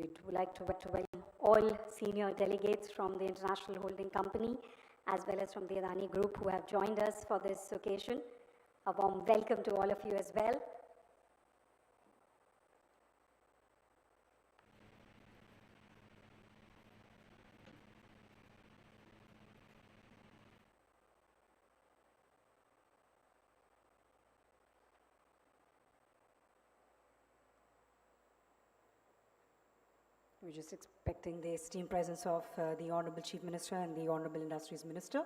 We'd like to welcome all senior delegates from the International Holding Company as well as from the Adani Group who have joined us for this occasion. A warm welcome to all of you as well. We're just expecting the esteemed presence of the Honorable Chief Minister and the Honorable Industries Minister.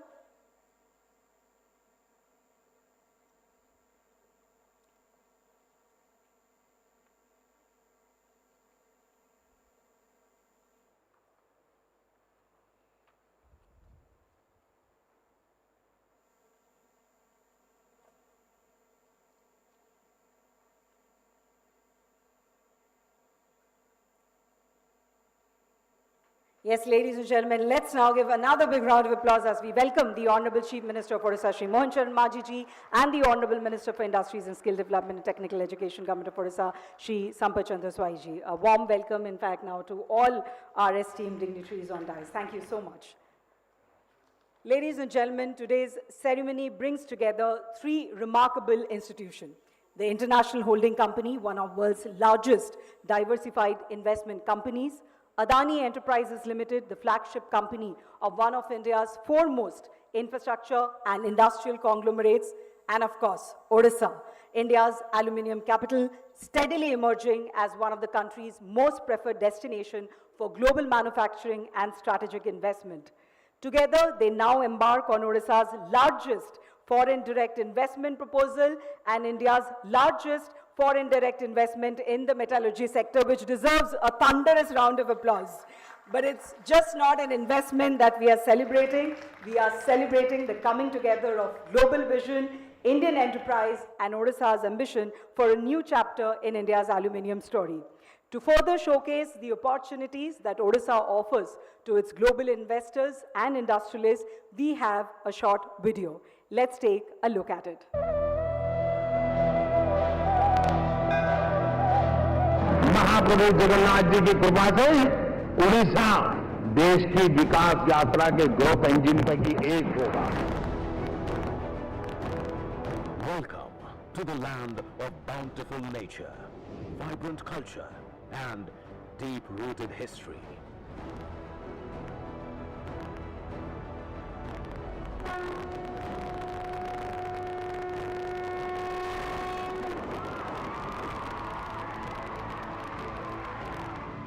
Yes, ladies and gentlemen, let's now give another big round of applause as we welcome the Honorable Chief Minister of Odisha, Shri Mohan Charan Majhi ji, and the Honorable Minister for Industries and Skill Development and Technical Education, Government of Odisha, Shri Sampath Chandra Swai ji. A warm welcome, in fact, now to all our esteemed dignitaries on dais. Thank you so much. Ladies and gentlemen, today's ceremony brings together three remarkable institutions. The International Holding Company, one of the world's largest diversified investment companies, Adani Enterprises Limited, the flagship company of one of India's foremost infrastructure and industrial conglomerates, and of course, Odisha, India's aluminium capital, steadily emerging as one of the country's most preferred destination for global manufacturing and strategic investment. Together, they now embark on Odisha's largest foreign direct investment proposal and India's largest foreign direct investment in the metallurgy sector, which deserves a thunderous round of applause. But it's just not an investment that we are celebrating. We are celebrating the coming together of global vision, Indian enterprise, and Odisha's ambition for a new chapter in India's aluminium story. To further showcase the opportunities that Odisha offers to its global investors and industrialists, we have a short video. Let's take a look at it. महाप्रभु जगन्नाथ जी की कृपा से उड़ीसा देश की विकास यात्रा के growth engine पैकी एक होगा. Welcome to the land of bountiful nature, vibrant culture, and deep-rooted history.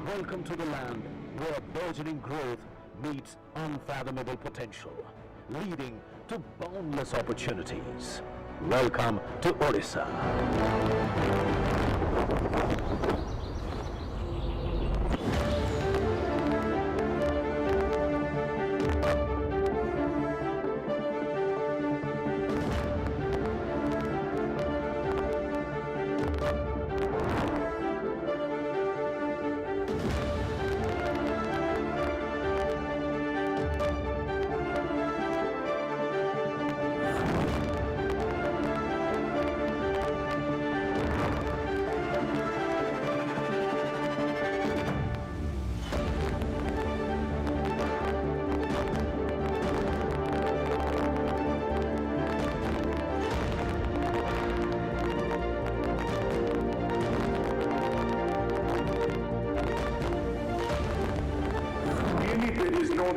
Welcome to the land where burgeoning growth meets unfathomable potential, leading to boundless opportunities. Welcome to Odisha.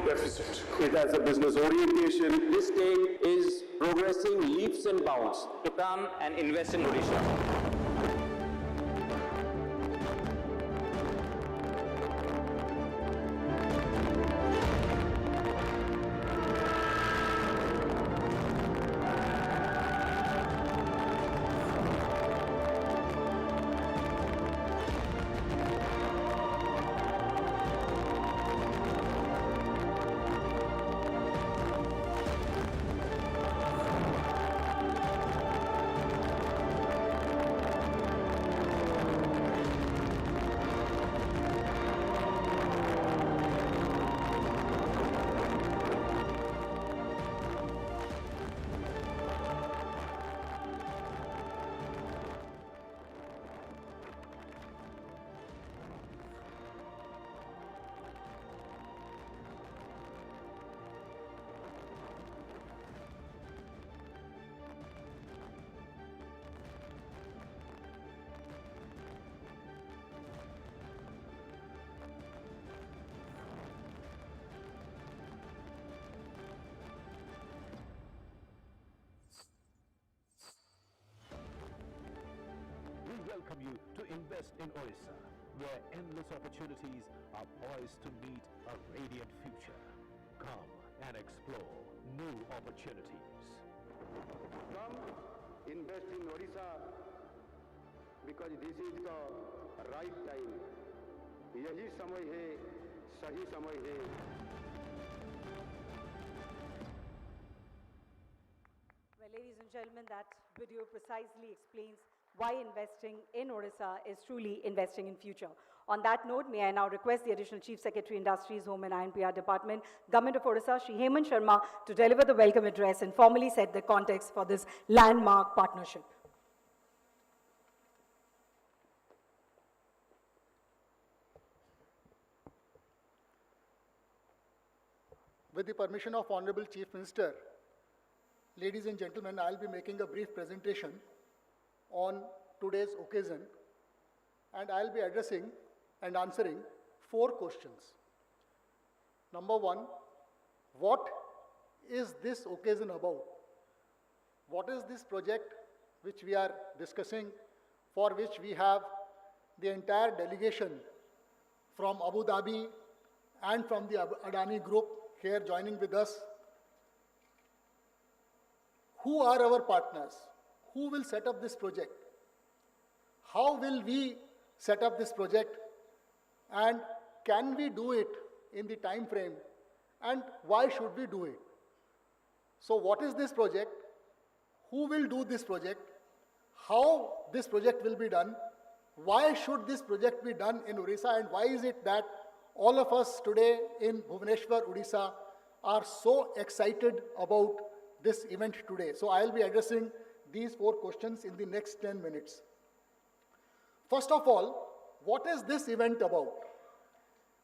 Deficit. It has a business orientation. This state is progressing leaps and bounds to come and invest in Odisha. welcome you to invest in Odisha, where endless opportunities are poised to meet a radiant future. Come and explore new opportunities. Come invest in Odisha because this is the right time. यही समय है, सही समय है. Well, ladies and gentlemen, that video precisely explains why investing in Odisha is truly investing in future. On that note, may I now request the Additional Chief Secretary, Industries, Home and INPR Department, Government of Odisha, Shri Hemant Sharma, to deliver the welcome address and formally set the context for this landmark partnership. With the permission of Honorable Chief Minister, ladies and gentlemen, I'll be making a brief presentation on today's occasion, and I'll be addressing and answering 4 questions. Number 1, what is this occasion about? What is this project which we are discussing, for which we have the entire delegation from Abu Dhabi and from the Adani Group here joining with us? Who are our partners? Who will set up this project? How will we set up this project? And can we do it in the time frame? And why should we do it? So what is this project? Who will do this project? How this project will be done? Why should this project be done in Odisha? And why is it that all of us today in Bhubaneswar, Odisha are so excited about this event today? So I'll be addressing these 4 questions in the next 10 minutes. First of all, what is this event about?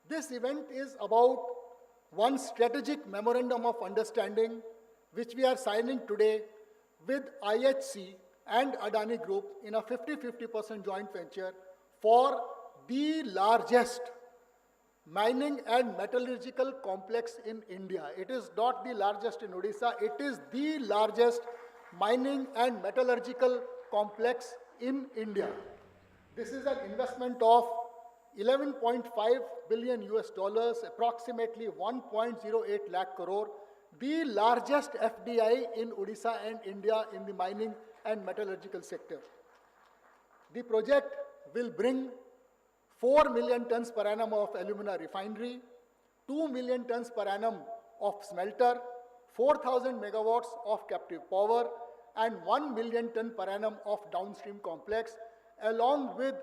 This event is about one strategic memorandum of understanding which we are signing today with IHC and Adani Group in a 50-50% joint venture for the largest mining and metallurgical complex in India. It is not the largest in Odisha, it is the largest mining and metallurgical complex in India. This is an investment of $11.5 billion US, approximately 1.08 lakh crore, the largest FDI in Odisha and India in the mining and metallurgical sector. The project will bring 4 million tons per annum of alumina refinery, 2 million tons per annum of smelter, 4,000 megawatts of captive power, and 1 million ton per annum of downstream complex, along with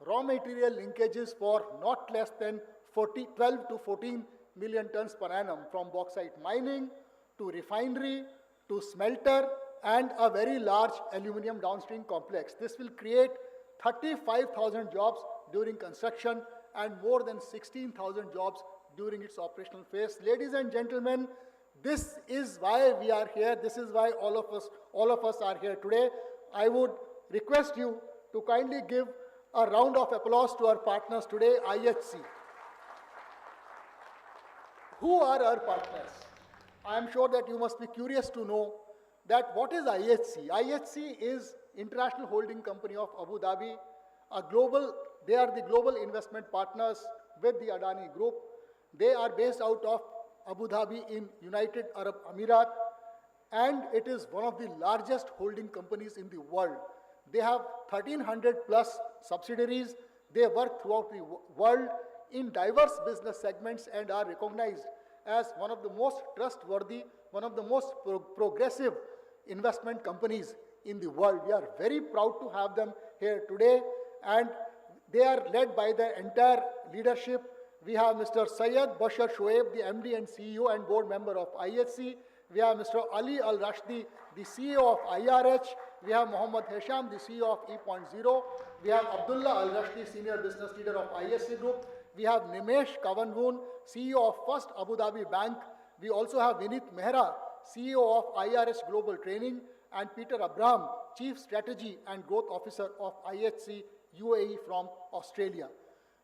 raw material linkages for not less than 12 to 14 million tons per annum, from bauxite mining to refinery to smelter and a very large aluminum downstream complex. This will create 35,000 jobs during construction and more than 16,000 jobs during its operational phase. Ladies and gentlemen, this is why we are here. This is why all of us are here today. I would request you to kindly give a round of applause to our partners today, IHC. Who are our partners? I am sure that you must be curious to know that what is IHC? IHC is International Holding Company of Abu Dhabi, they are the global investment partners with the Adani Group. They are based out of Abu Dhabi in United Arab Emirates, and it is one of the largest holding companies in the world. They have 1,300 plus subsidiaries. They work throughout the world in diverse business segments and are recognized as one of the most trustworthy, one of the most progressive investment companies in the world. We are very proud to have them here today, and they are led by the entire leadership. We have Mr. Syed Bashar Shoaib, the MD and CEO and board member of IHC. We have Mr. Ali Al-Rashdi, the CEO of IRH. We have Mohammad Hesham, the CEO of E.0. We have Abdullah Al-Rashdi, senior business leader of IHC Group. We have Nimesh Kavanwoon, CEO of First Abu Dhabi Bank. We also have Vinit Mehra, CEO of IRH Global Training, and Peter Abraham, Chief Strategy and Growth Officer of IHC UAE from Australia.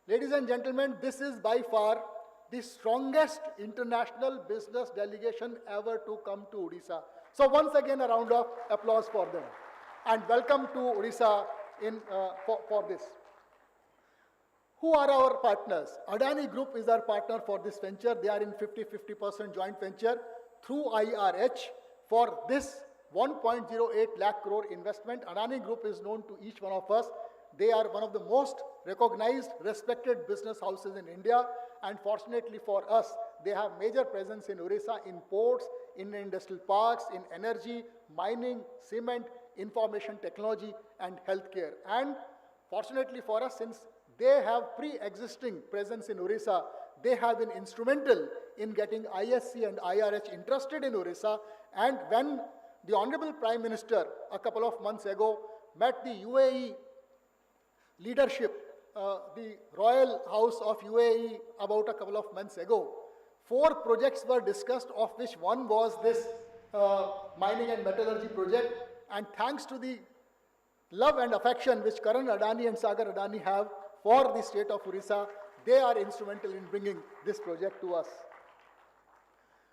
Ladies and gentlemen, this is by far the strongest international business delegation ever to come to Odisha. So once again, a round of applause for them. And welcome to Odisha for this. Who are our partners? Adani Group is our partner for this venture. They are in 50% joint venture through IRH for this 1.08 lakh crore investment. Adani Group is known to each one of us. They are one of the most recognized, respected business houses in India. And fortunately for us, they have major presence in Odisha, in ports, in industrial parks, in energy, mining, cement, information technology, and healthcare. And fortunately for us, since they have pre-existing presence in Odisha, they have been instrumental in getting ISC and IRH interested in Odisha. And when the Honorable Prime Minister a couple of months ago met the UAE leadership, the Royal House of UAE about a couple of months ago, 4 projects were discussed, of which one was this mining and metallurgy project. And thanks to the love and affection which Karan Adani and Sagar Adani have for the state of Odisha, they are instrumental in bringing this project to us.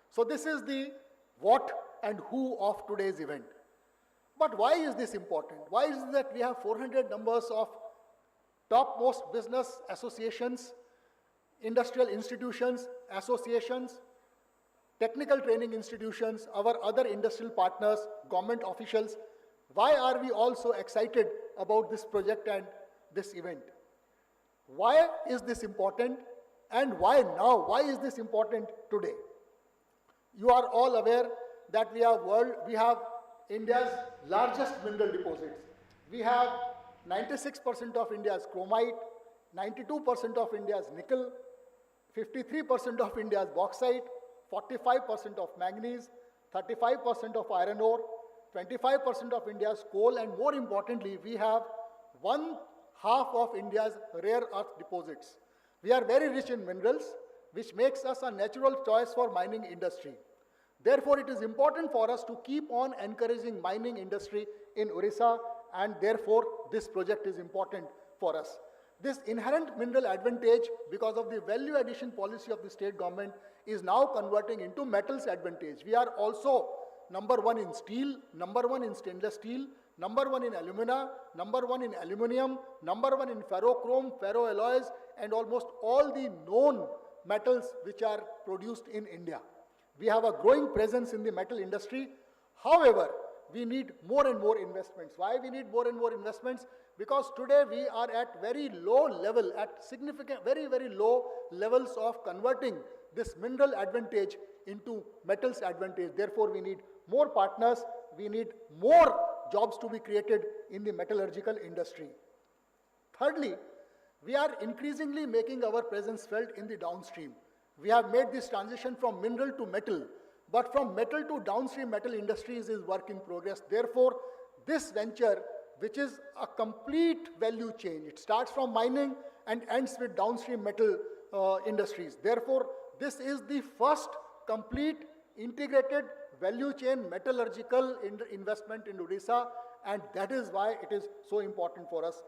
So this is the what and who of today's event. But why is this important? Why is it that we have 400 numbers of topmost business associations, industrial institutions, associations, technical training institutions, our other industrial partners, government officials? Why are we all so excited about this project and this event? Why is this important, and why now? Why is this important today? You are all aware that we have India's largest mineral deposits. We have 96% of India's chromite, 92% of India's nickel, 53% of India's bauxite, 45% of manganese, 35% of iron ore, 25% of India's coal, and more importantly, we have 1/2 of India's rare earth deposits. We are very rich in minerals, which makes us a natural choice for mining industry. Therefore, it is important for us to keep on encouraging mining industry in Odisha, and therefore, this project is important for us. This inherent mineral advantage, because of the value addition policy of the state government, is now converting into metals advantage. We are also number 1 in steel, number 1 in stainless steel, number 1 in alumina, number 1 in aluminium, number 1 in ferrochrome, ferroalloys, and almost all the known metals which are produced in India. We have a growing presence in the metal industry. However, we need more and more investments. Why we need more and more investments? Because today we are at very low level, at significant, very, very low levels of converting this mineral advantage into metals advantage. Therefore, we need more partners, we need more jobs to be created in the metallurgical industry. Thirdly, we are increasingly making our presence felt in the downstream. We have made this transition from mineral to metal, but from metal to downstream metal industries is work in progress. Therefore, this venture, which is a complete value chain, it starts from mining and ends with downstream metal industries. Therefore, this is the first complete integrated value chain metallurgical investment in Odisha, and that is why it is so important for us.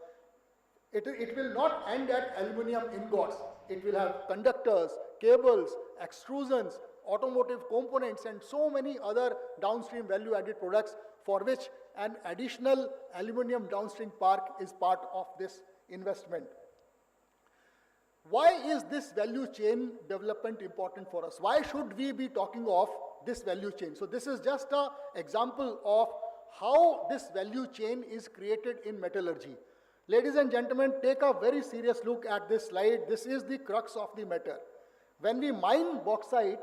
It will not end at aluminium ingots. It will have conductors, cables, extrusions, automotive components, and so many other downstream value-added products for which an additional aluminium downstream park is part of this investment. Why is this value chain development important for us? Why should we be talking of this value chain? So this is just an example of how this value chain is created in metallurgy. Ladies and gentlemen, take a very serious look at this slide. This is the crux of the matter. When we mine bauxite,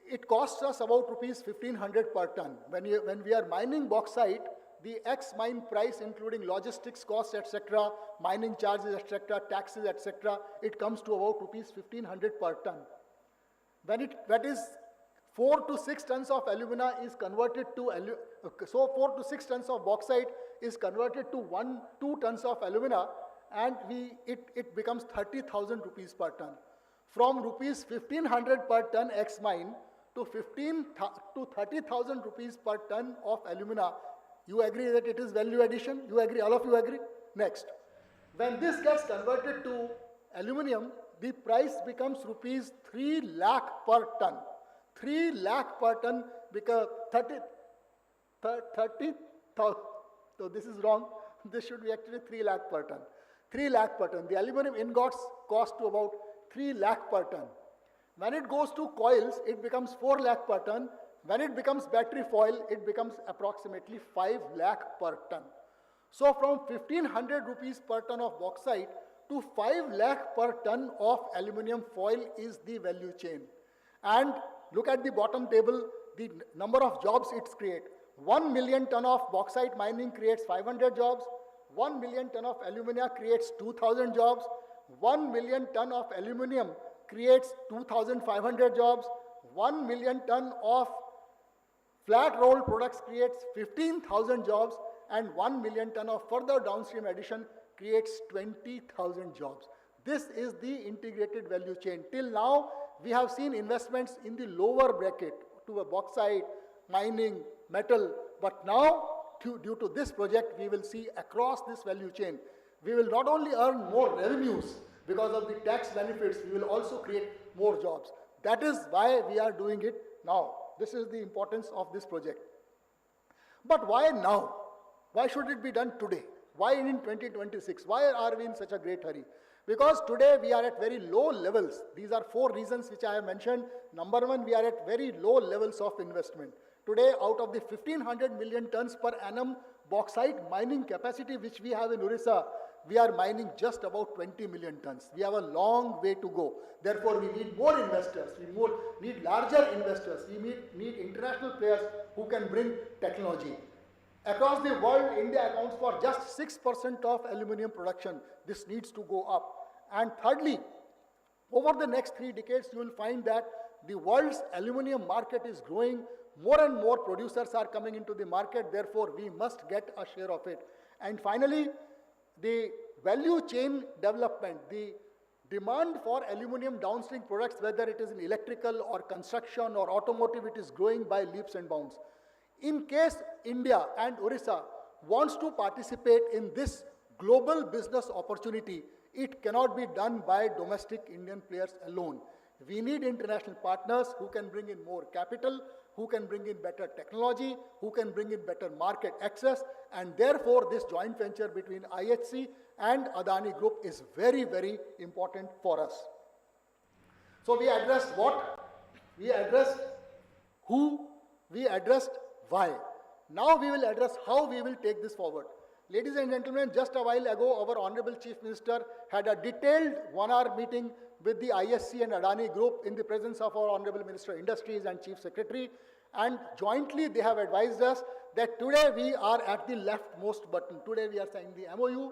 it costs us about rupees 1,500 per ton. When we are mining bauxite, the ex-mine price, including logistics costs, etc., mining charges, etc., taxes, etc., it comes to about rupees 1,500 per ton. That is 4 to 6 tons of alumina is converted to, so 4 to 6 tons of bauxite is converted to 2 tons of alumina, and it becomes 30,000 rupees per ton. From rupees 1,500 per ton ex-mine to 30,000 rupees per ton of alumina. You agree that it is value addition? You agree? All of you agree? Next. When this gets converted to aluminium, the price becomes rupees 3 lakh per ton. 3 lakh per ton because 30,000. So this is wrong. This should be actually 3 lakh per ton. 3 lakh per ton. The aluminum ingots cost to about 3 lakh per ton. When it goes to coils, it becomes 4 lakh per ton. When it becomes battery foil, it becomes approximately 5 lakh per ton. So from 1500 rupees per ton of bauxite to 5 lakh per ton of aluminum foil is the value chain. And look at the bottom table, the number of jobs it's create. 1 million ton of bauxite mining creates 500 jobs. 1 million ton of alumina creates 2,000 jobs. 1 million ton of aluminum creates 2,500 jobs. 1 million ton of flat rolled products creates 15,000 jobs, and 1 million ton of further downstream addition creates 20,000 jobs. This is the integrated value chain. Till now, we have seen investments in the lower bracket to a bauxite, mining, metal, but now, due to this project, we will see across this value chain. We will not only earn more revenues because of the tax benefits, we will also create more jobs. That is why we are doing it now. This is the importance of this project. But why now? Why should it be done today? Why in 2026? Why are we in such a great hurry? Because today we are at very low levels. These are 4 reasons which I have mentioned. Number 1, we are at very low levels of investment. Today, out of the 1500 million tons per annum bauxite mining capacity which we have in Odisha, we are mining just about 20 million tons. We have a long way to go. Therefore, we need more investors. We need larger investors. We need international players who can bring technology. Across the world, India accounts for just 6% of aluminum production. This needs to go up. And thirdly, over the next 3 decades, you will find that the world's aluminum market is growing. More and more producers are coming into the market. Therefore, we must get a share of it. And finally, the value chain development, the demand for aluminum downstream products, whether it is in electrical or construction or automotive, it is growing by leaps and bounds. In case India and Odisha wants to participate in this global business opportunity, it cannot be done by domestic Indian players alone. We need international partners who can bring in more capital, who can bring in better technology, who can bring in better market access, and therefore this joint venture between IHC and Adani Group is very, very important for us. So we addressed what? We addressed who? We addressed why. Now we will address how we will take this forward. Ladies and gentlemen, just a while ago, our Honorable Chief Minister had a detailed 1-hour meeting with the ISC and Adani Group in the presence of our Honorable Minister of Industries and Chief Secretary, and jointly they have advised us that today we are at the leftmost button. Today we are signing the MoU.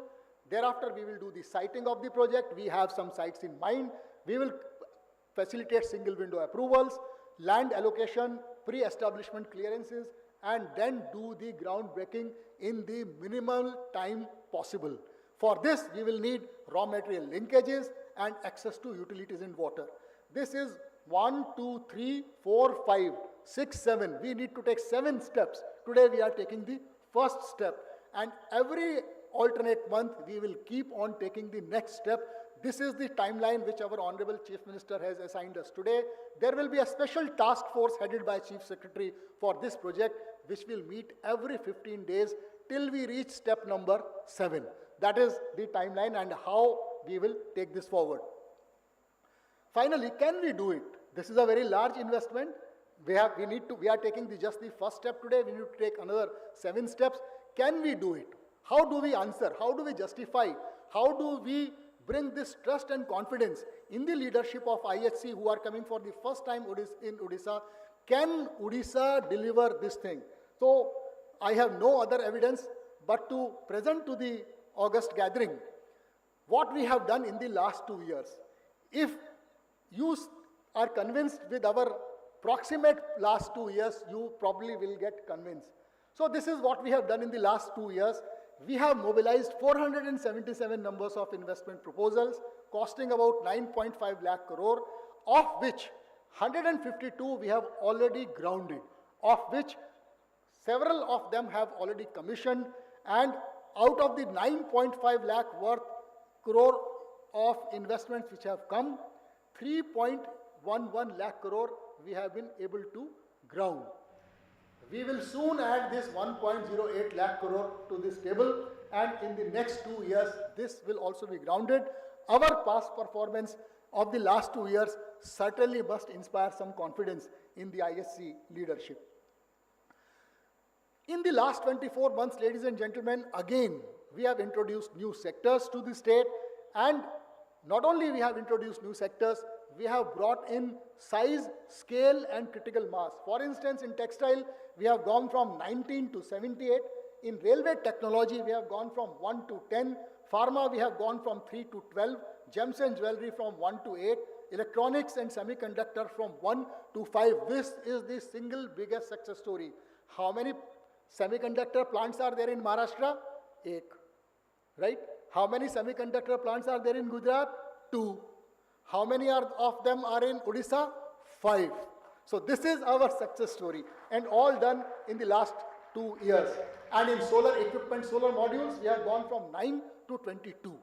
Thereafter we will do the siting of the project. We have some sites in mind. We will facilitate single window approvals, land allocation, pre-establishment clearances, and then do the groundbreaking in the minimal time possible. For this, we will need raw material linkages and access to utilities and water. This is 1, 2, 3, 4, 5, 6, 7. We need to take 7 steps. Today we are taking the first step. And every alternate month, we will keep on taking the next step. This is the timeline which our Honorable Chief Minister has assigned us today. There will be a special task force headed by Chief Secretary for this project, which will meet every 15 days till we reach step number 7. That is the timeline and how we will take this forward. Finally, can we do it? This is a very large investment. We are taking just the first step today. We need to take another 7 steps. Can we do it? How do we answer? How do we justify? How do we bring this trust and confidence in the leadership of IHC who are coming for the first time in Odisha? Can Odisha deliver this thing? So I have no other evidence but to present to the August gathering what we have done in the last 2 years. If you are convinced with our proximate last 2 years, you probably will get convinced. So this is what we have done in the last 2 years. We have mobilized 477 numbers of investment proposals costing about 9.5 lakh crore, of which 152 we have already grounded, of which several of them have already commissioned, and out of the 9.5 lakh worth crore of investments which have come, 3.11 lakh crore we have been able to ground. We will soon add this 1.08 lakh crore to this table, and in the next 2 years, this will also be grounded. Our past performance of the last 2 years certainly must inspire some confidence in the ISC leadership. In the last 24 months, ladies and gentlemen, again, we have introduced new sectors to the state, and not only we have introduced new sectors, we have brought in size, scale and critical mass. For instance, in textile, we have gone from 19 to 78. In railway technology, we have gone from 1 to 10. Pharma, we have gone from 3 to 12. Gems and jewelry from 1 to 8. Electronics and semiconductor from 1 to 5. This is the single biggest success story. How many semiconductor plants are there in Maharashtra? 1. Right? How many semiconductor plants are there in Gujarat? 2. How many of them are in Odisha? 5. So this is our success story, and all done in the last 2 years. And in solar equipment, solar modules, we have gone from 9 to 22.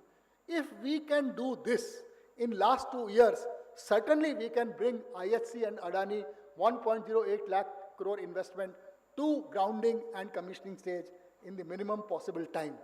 If we can do this in last 2 years, certainly we can bring IHC and Adani 1.08 lakh crore investment to grounding and commissioning stage in the minimum possible time.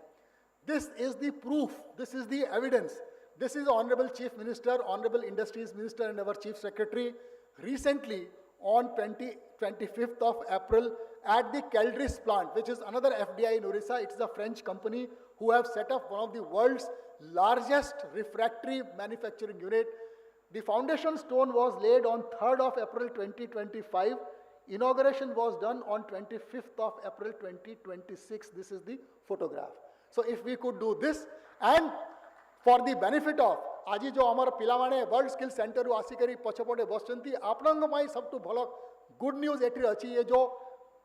This is the proof, this is the evidence. This is Honorable Chief Minister, Honorable Industries Minister and our Chief Secretary recently on 25th of April at the Caldris plant, which is another FDI in Odisha. It is a French company who have set up one of the world's largest refractory manufacturing unit. The foundation stone was laid on 3rd of April 2025. Inauguration was done on 25th of April 2026. This is the photograph. So if we could do this, and for the benefit of आज जो आमर पिलामाने world skill centre रु आसिकरी पछपटे बसचंती आपनंग माई सबटु भलो good news eighty अछि ये जो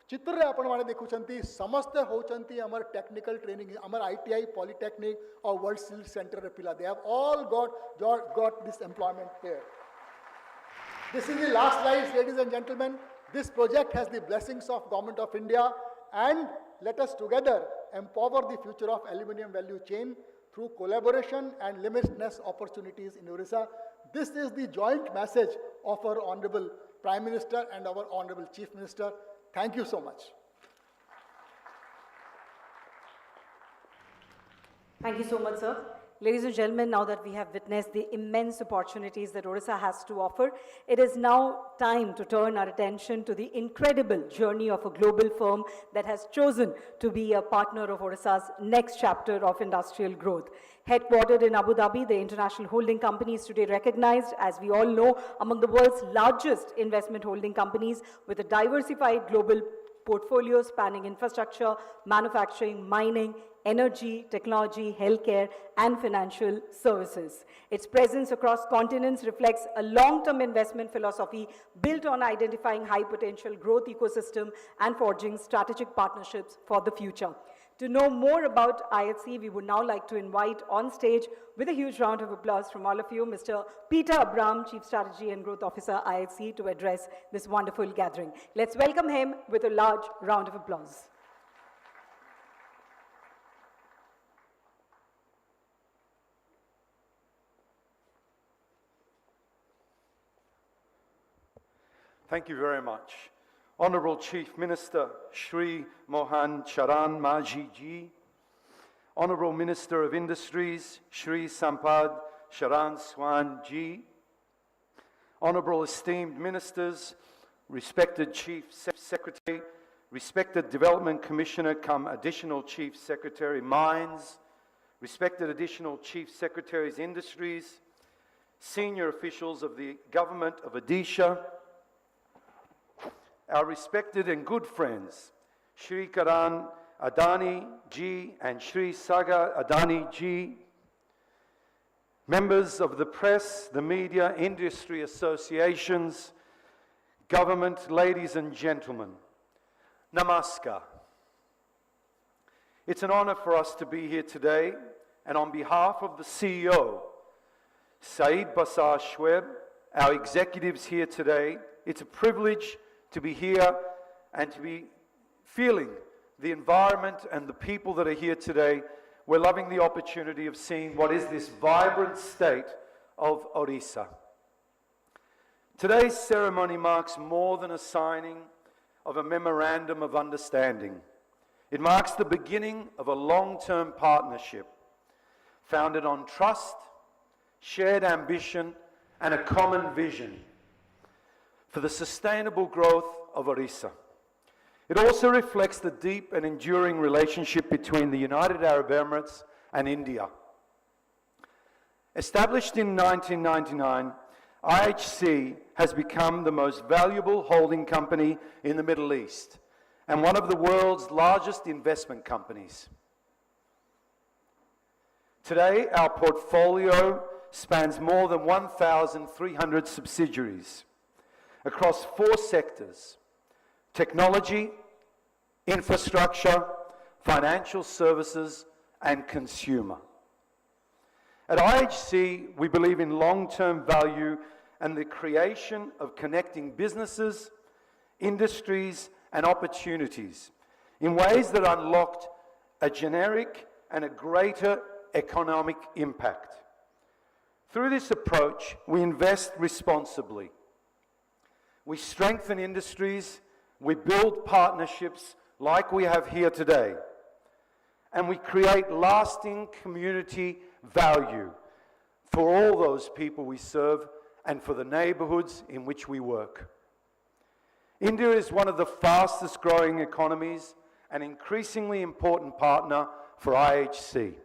चित्र रे आपण माने देखुचंती समस्त होचंती हमर टेक्निकल ट्रेनिंग हमर आईटीआई पॉलिटेक्निक और वर्ल्ड स्किल सेंटर रे पिला they have all got this employment here. This is the last slide, ladies and gentlemen. This project has the blessings of Government of India, and let us together empower the future of aluminium value chain through collaboration and limitless opportunities in Odisha. This is the joint message of our Honorable Prime Minister and our Honorable Chief Minister. Thank you so much. Thank you so much, sir. Ladies and gentlemen, now that we have witnessed the immense opportunities that Odisha has to offer, it is now time to turn our attention to the incredible journey of a global firm that has chosen to be a partner of Odisha's next chapter of industrial growth. Headquartered in Abu Dhabi, the international holding company is today recognized, as we all know, among the world's largest investment holding companies with a diversified global portfolio spanning infrastructure, manufacturing, mining, energy, technology, healthcare, and financial services. Its presence across continents reflects a long-term investment philosophy built on identifying high-potential growth ecosystem and forging strategic partnerships for the future. To know more about IHC, we would now like to invite on stage, with a huge round of applause from all of you, Mr. Peter Abram, Chief Strategy and Growth Officer, IHC, to address this wonderful gathering. Let's welcome him with a large round of applause. Thank you very much. Honourable Chief Minister Shri Mohan Charan Maji Ji, Honourable Minister of Industries Shri Sampad Charan Swan Ji, Honourable esteemed Ministers, respected Chief Secretary, respected Development Commissioner come Additional Chief Secretary Mines, respected Additional Chief Secretaries Industries, senior officials of the Government of Odisha, our respected and good friends, Shri Karan Adani Ji and Shri Sagar Adani Ji, members of the press, the media, industry associations, government, ladies and gentlemen, Namaskar. It's an honor for us to be here today, and on behalf of the CEO, Saeed Basar Shweb, our executives here today, it's a privilege to be here and to be feeling the environment and the people that are here today. We're loving the opportunity of seeing what is this vibrant state of Odisha. Today's ceremony marks more than a signing of a memorandum of understanding. It marks the beginning of a long-term partnership founded on trust, shared ambition, and a common vision for the sustainable growth of Odisha. It also reflects the deep and enduring relationship between the United Arab Emirates and India. Established in 1999, IHC has become the most valuable holding company in the Middle East and one of the world's largest investment companies. Today, our portfolio spans more than 1,300 subsidiaries across 4 sectors: technology, infrastructure, financial services, and consumer. At IHC, we believe in long-term value and the creation of connecting businesses, industries, and opportunities in ways that unlocked a generic and a greater economic impact. Through this approach, we invest responsibly. We strengthen industries, we build partnerships like we have here today, and we create lasting community value for all those people we serve and for the neighborhoods in which we work. India is one of the fastest growing economies and increasingly important partner for IHC.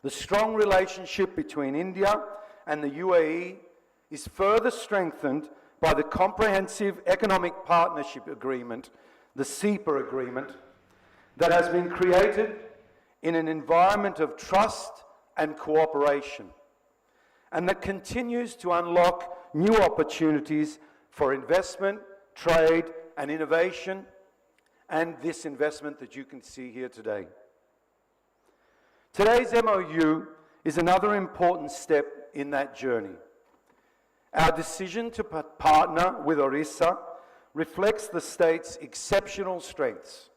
The strong relationship between India and the UAE is further strengthened by the Comprehensive Economic Partnership Agreement, the CEPA agreement, that has been created in an environment of trust and cooperation, and that continues to unlock new opportunities for investment, trade, and innovation, and this investment that you can see here today. Today's MoU is another important step in that journey. Our decision to partner with Odisha reflects the state's exceptional strengths,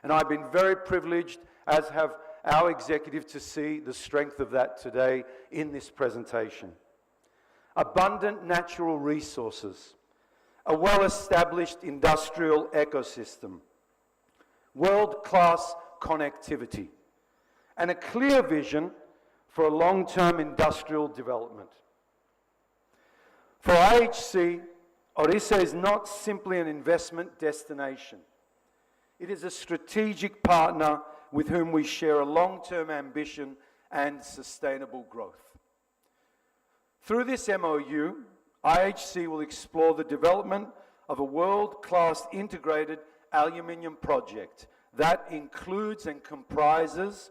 and I've been very privileged, as have our executive, to see the strength of that today in this presentation. Abundant natural resources, a well-established industrial ecosystem, world-class connectivity, and a clear vision for a long-term industrial development. For IHC, Odisha is not simply an investment destination. It is a strategic partner with whom we share a long-term ambition and sustainable growth. Through this MoU, IHC will explore the development of a world-class integrated aluminium project that includes and comprises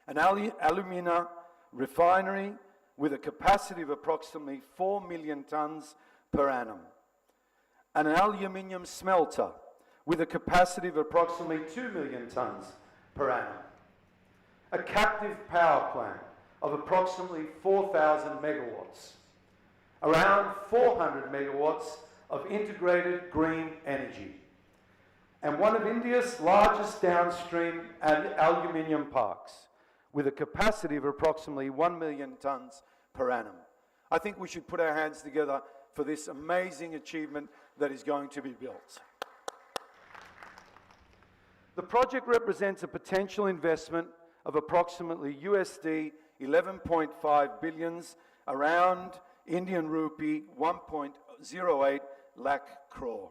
an alumina refinery with a capacity of approximately 4 million tonnes per annum, an aluminium smelter with a capacity of approximately 2 million tonnes per annum, a captive power plant of approximately 4,000 megawatts, around 400 megawatts of integrated green energy, and one of India's largest downstream aluminium parks with a capacity of approximately 1 million tonnes per annum. I think we should put our hands together for this amazing achievement that is going to be built. The project represents a potential investment of approximately USD 11.5 billion, around Indian rupee 1.08 lakh crore,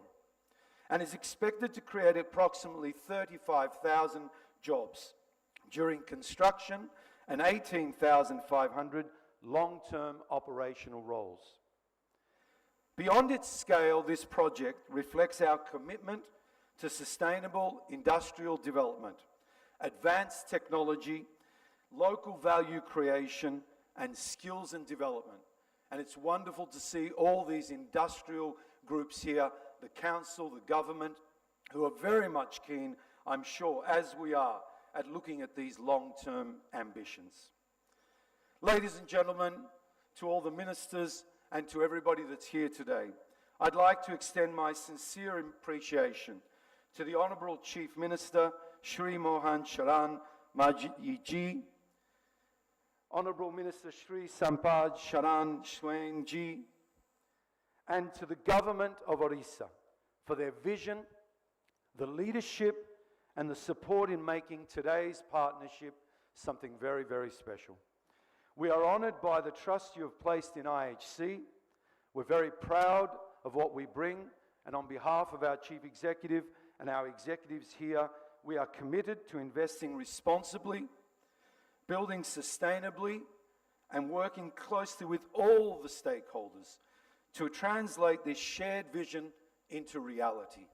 and is expected to create approximately 35,000 jobs during construction and 18,500 long-term operational roles. Beyond its scale, this project reflects our commitment to sustainable industrial development, advanced technology, local value creation, and skills and development. And it's wonderful to see all these industrial groups here, the council, the government, who are very much keen, I'm sure, as we are, at looking at these long-term ambitions. Ladies and gentlemen, to all the ministers and to everybody that's here today, I'd like to extend my sincere appreciation to the Honourable Chief Minister, Shri Mohan Sharan Maji, Honourable Minister Shri Sampad Sharan Swain Ji, and to the Government of Odisha for their vision, the leadership, and the support in making today's partnership something very, very special. We are honoured by the trust you have placed in IHC. We're very proud of what we bring, and on behalf of our Chief Executive and our executives here, we are committed to investing responsibly, building sustainably, and working closely with all the stakeholders to translate this shared vision into reality.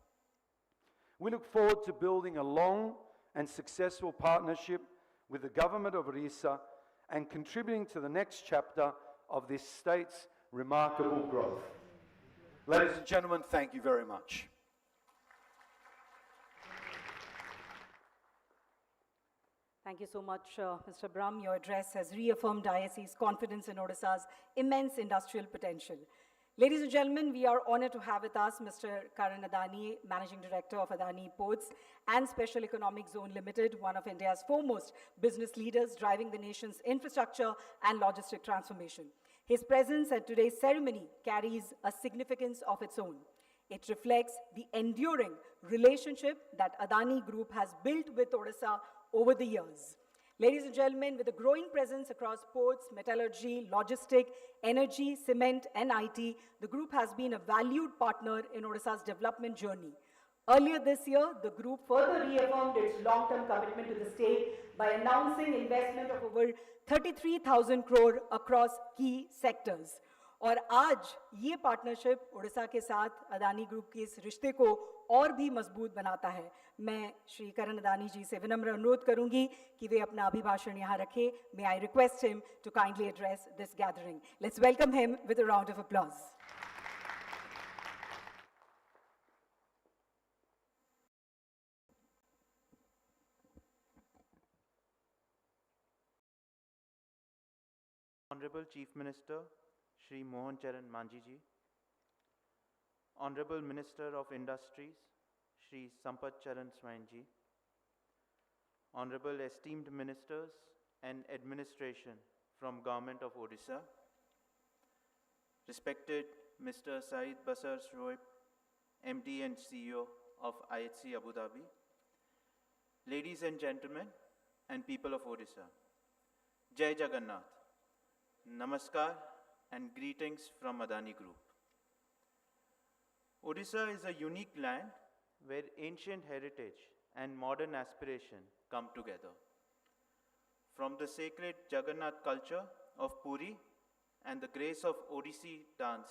We look forward to building a long and successful partnership with the Government of Odisha and contributing to the next chapter of this state's remarkable growth. Ladies and gentlemen, thank you very much. Thank you so much, Mr. Brahm. Your address has reaffirmed ISC's confidence in Odisha's immense industrial potential. Ladies and gentlemen, we are honored to have with us Mr. Karan Adani, Managing Director of Adani Ports and Special Economic Zone Limited, one of India's foremost business leaders driving the nation's infrastructure and logistic transformation. His presence at today's ceremony carries a significance of its own. It reflects the enduring relationship that Adani Group has built with Odisha over the years. Ladies and gentlemen, with a growing presence across ports, metallurgy, logistic, energy, cement, and IT, the group has been a valued partner in Odisha's development journey. Earlier this year, the group further reaffirmed its long-term commitment to the state by announcing investment of over 33,000 crore across key sectors. और आज ये partnership Orissa के साथ Adani group के इस रिश्ते को और भी मजबूत बनाता है। मैं श्री करण अदानी जी से विनम्र अनुरोध करूंगी कि वे अपना अभिभाषण यहाँ रखें। May I request him to kindly address this gathering. Let's welcome him with a round of applause. Honorable Chief Minister, Shri Mohan Charan Manji ji, Honorable Minister of Industries, Shri Sampath Charan Swain ji, Honorable esteemed Ministers and Administration from Government of Odisha, respected Mr. Saeed Basar Shoaib, MD and CEO of IHC Abu Dhabi, ladies and gentlemen and people of Odisha, Jai Jagannath, Namaskar and greetings from Adani Group. Odisha is a unique land where ancient heritage and modern aspiration come together. From the sacred Jagannath culture of Puri and the grace of Odissi dance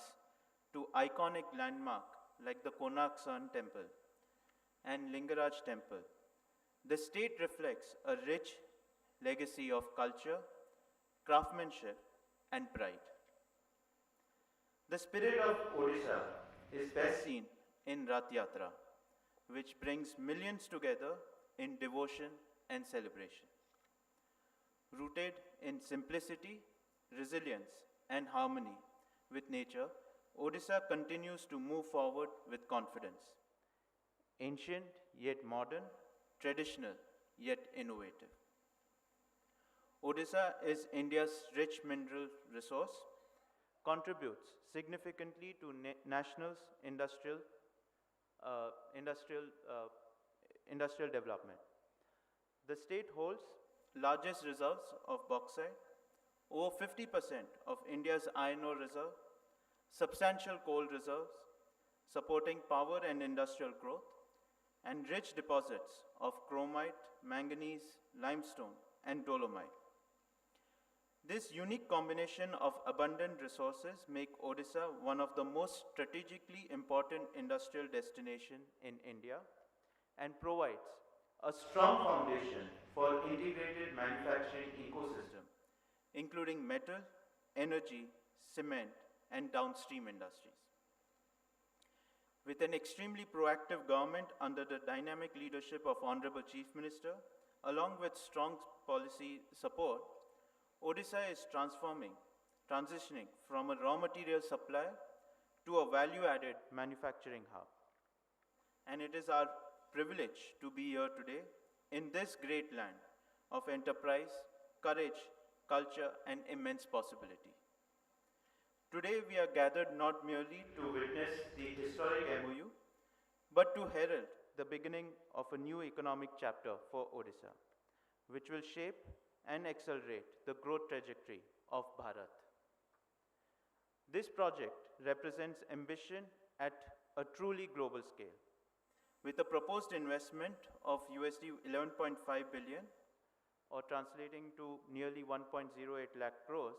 to iconic landmark like the Konark Sun Temple and Lingaraj Temple, the state reflects a rich legacy of culture, craftsmanship, and pride. The spirit of Odisha is best seen in Rath Yatra, which brings millions together in devotion and celebration. Rooted in simplicity, resilience, and harmony with nature, Odisha continues to move forward with confidence. Ancient yet modern, traditional yet innovative. Odisha is India's rich mineral resource, contributes significantly to national's industrial development. The state holds largest reserves of bauxite, over 50% of India's iron ore reserve, substantial coal reserves, supporting power and industrial growth, and rich deposits of chromite, manganese, limestone, and dolomite. This unique combination of abundant resources make Odisha one of the most strategically important industrial destinations in India and provides a strong foundation for integrated manufacturing ecosystem, including metal, energy, cement, and downstream industries. With an extremely proactive government under the dynamic leadership of Honorable Chief Minister, along with strong policy support, Odisha is transitioning from a raw material supplier to a value-added manufacturing hub. And it is our privilege to be here today in this great land of enterprise, courage, culture, and immense possibility. Today we are gathered not merely to witness the historic MoU, but to herald the beginning of a new economic chapter for Odisha, which will shape and accelerate the growth trajectory of Bharat. This project represents ambition at a truly global scale. With a proposed investment of USD 11.5 billion, or translating to nearly 1.08 lakh crores,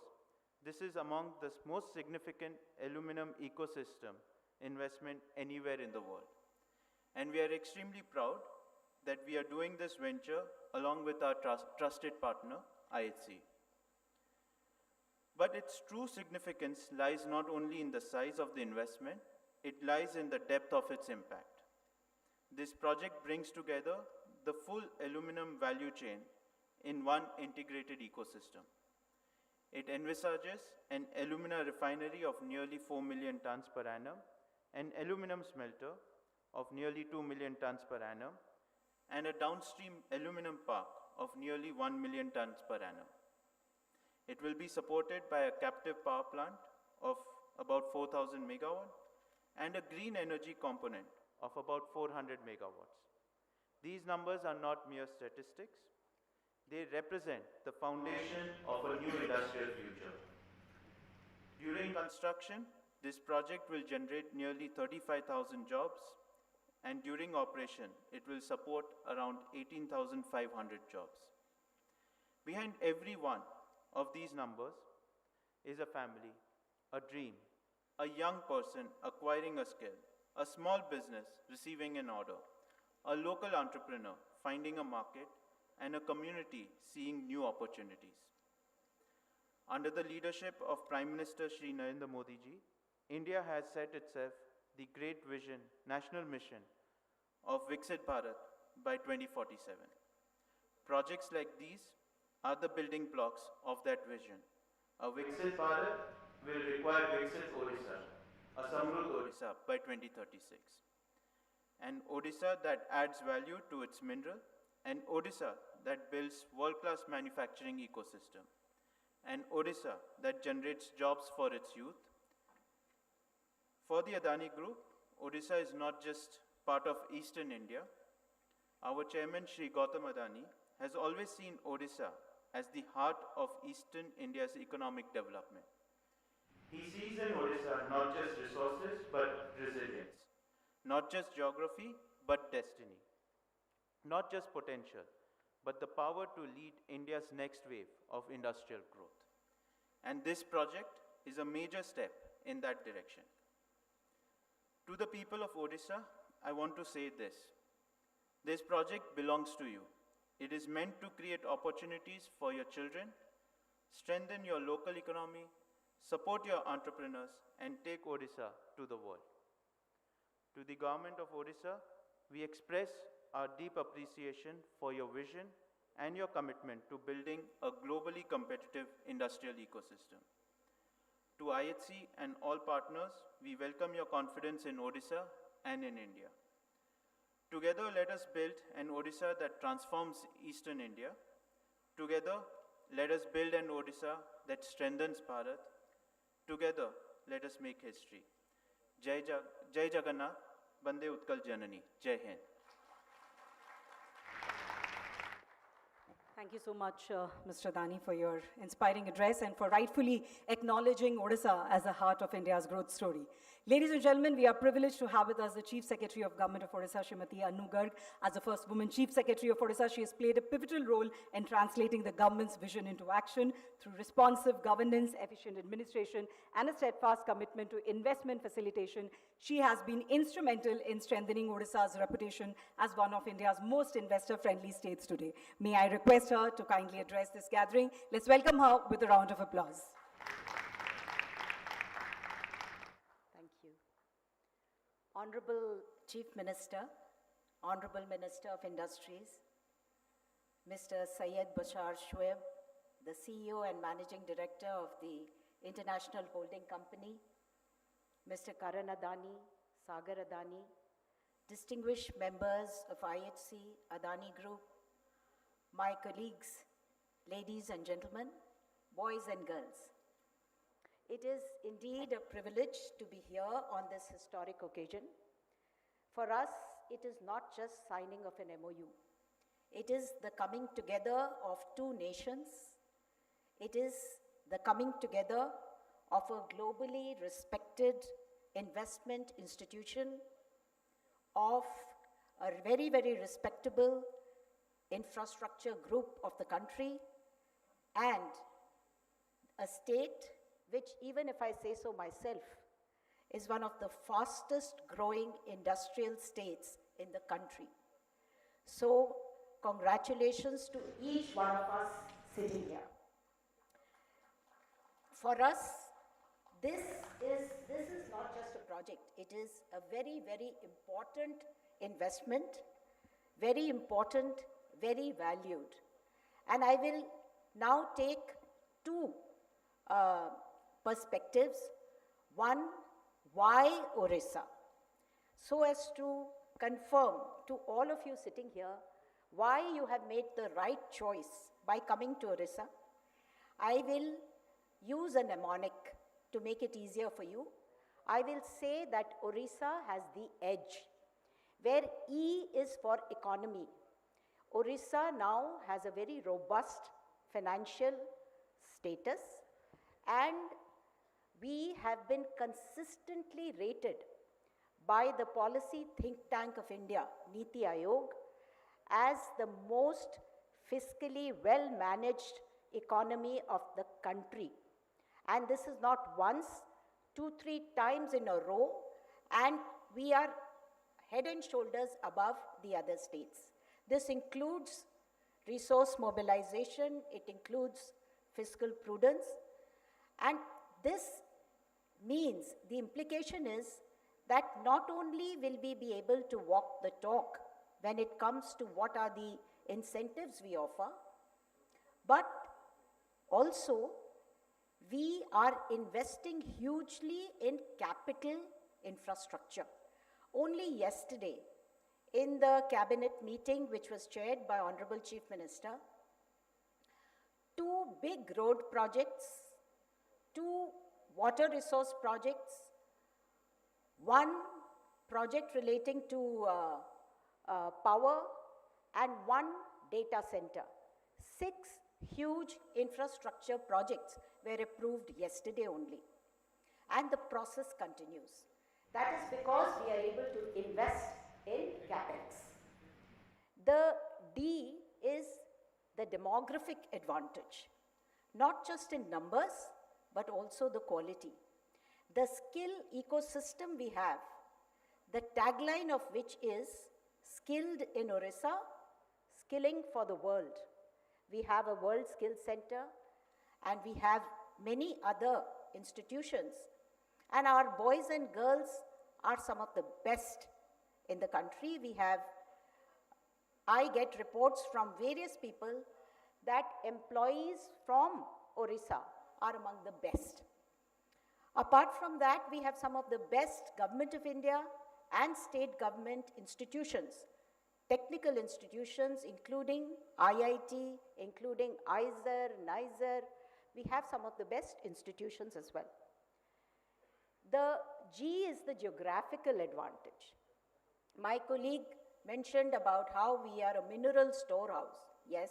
this is among the most significant aluminum ecosystem investment anywhere in the world. And we are extremely proud that we are doing this venture along with our trusted partner, IHC. But its true significance lies not only in the size of the investment, it lies in the depth of its impact. This project brings together the full aluminum value chain in one integrated ecosystem. It envisages an alumina refinery of nearly 4 million tons per annum, an aluminum smelter of nearly 2 million tons per annum, and a downstream aluminum park of nearly 1 million tons per annum. It will be supported by a captive power plant of about 4,000 megawatt and a green energy component of about 400 megawatts. These numbers are not mere statistics. They represent the foundation of a new industrial future. During construction, this project will generate nearly 35,000 jobs, and during operation, it will support around 18,500 jobs. Behind every one of these numbers is a family, a dream, a young person acquiring a skill, a small business receiving an order, a local entrepreneur finding a market, and a community seeing new opportunities. Under the leadership of Prime Minister Shri Narendra Modi ji, India has set itself the great vision, national mission of Viksit Bharat by 2047. Projects like these are the building blocks of that vision. A Viksit Bharat will require Viksit Odisha, a Samruddh Odisha by 2036. An Odisha that adds value to its mineral, an Odisha that builds world-class manufacturing ecosystem, an Odisha that generates jobs for its youth. For the Adani Group, Odisha is not just part of Eastern India. Our chairman, Shri Gautam Adani, has always seen Odisha as the heart of Eastern India's economic development. He sees in Odisha not just resources, but resilience. Not just geography, but destiny. Not just potential, but the power to lead India's next wave of industrial growth. And this project is a major step in that direction. To the people of Odisha, I want to say this. This project belongs to you. It is meant to create opportunities for your children, strengthen your local economy, support your entrepreneurs, and take Odisha to the world. To the government of Odisha, we express our deep appreciation for your vision and your commitment to building a globally competitive industrial ecosystem. To IHC and all partners, we welcome your confidence in Odisha and in India. Together, let us build an Odisha that transforms Eastern India. Together, let us build an Odisha that strengthens Bharat. Together, let us make history. Jai Jagannath, Bande Utkal Janani. Jai Hind. Thank you so much, Mr. Dani, for your inspiring address and for rightfully acknowledging Odisha as the heart of India's growth story. Ladies and gentlemen, we are privileged to have with us the Chief Secretary of Government of Odisha, Srimati Anu Garg. As the first woman Chief Secretary of Odisha, she has played a pivotal role in translating the government's vision into action through responsive governance, efficient administration, and a steadfast commitment to investment facilitation. She has been instrumental in strengthening Odisha's reputation as one of India's most investor-friendly states today. May I request her to kindly address this gathering. Let's welcome her with a round of applause. Thank you. Honorable Chief Minister, Honorable Minister of Industries, Mr. Syed Bashar Shoaib, the CEO and Managing Director of the International Holding Company, Mr. Karan Adani, Sagar Adani, distinguished members of IHC, Adani Group, my colleagues, ladies and gentlemen, boys and girls. It is indeed a privilege to be here on this historic occasion. For us, it is not just signing of an MoU. It is the coming together of two nations. It is the coming together of a globally respected investment institution, of a very, very respectable infrastructure group of the country, and a state which, even if I say so myself, is one of the fastest growing industrial states in the country. So, congratulations to each one of us sitting here. For us, this is not just a project, it is a very, very important investment, very important, very valued. And I will now take two perspectives. One, why Odisha? So as to confirm to all of you sitting here why you have made the right choice by coming to Odisha. I will use a mnemonic to make it easier for you. I will say that Odisha has the edge, where E is for economy. Odisha now has a very robust financial status, and we have been consistently rated by the Policy Think Tank of India, Niti Aayog, as the most fiscally well-managed economy of the country. And this is not once, 2-3 times in a row, and we are head and shoulders above the other states. This includes resource mobilization, it includes fiscal prudence, and this means, the implication is that not only will we be able to walk the talk when it comes to what are the incentives we offer, but also we are investing hugely in capital infrastructure. Only yesterday, in the cabinet meeting which was chaired by Honorable Chief Minister, 2 big road projects, 2 water resource projects, 1 project relating to power, and 1 data center. 6 huge infrastructure projects were approved yesterday only. And the process continues. That is because we are able to invest in capex. The D is the demographic advantage, not just in numbers, but also the quality. The skill ecosystem we have, the tagline of which is skilled in Odisha, skilling for the world. We have a World Skills Center, and we have many other institutions. And our boys and girls are some of the best in the country. I get reports from various people that employees from Odisha are among the best. Apart from that, we have some of the best Government of India and state government institutions, technical institutions, including IIT, including IISER, NISER. We have some of the best institutions as well. The G is the geographical advantage. My colleague mentioned about how we are a mineral storehouse. Yes,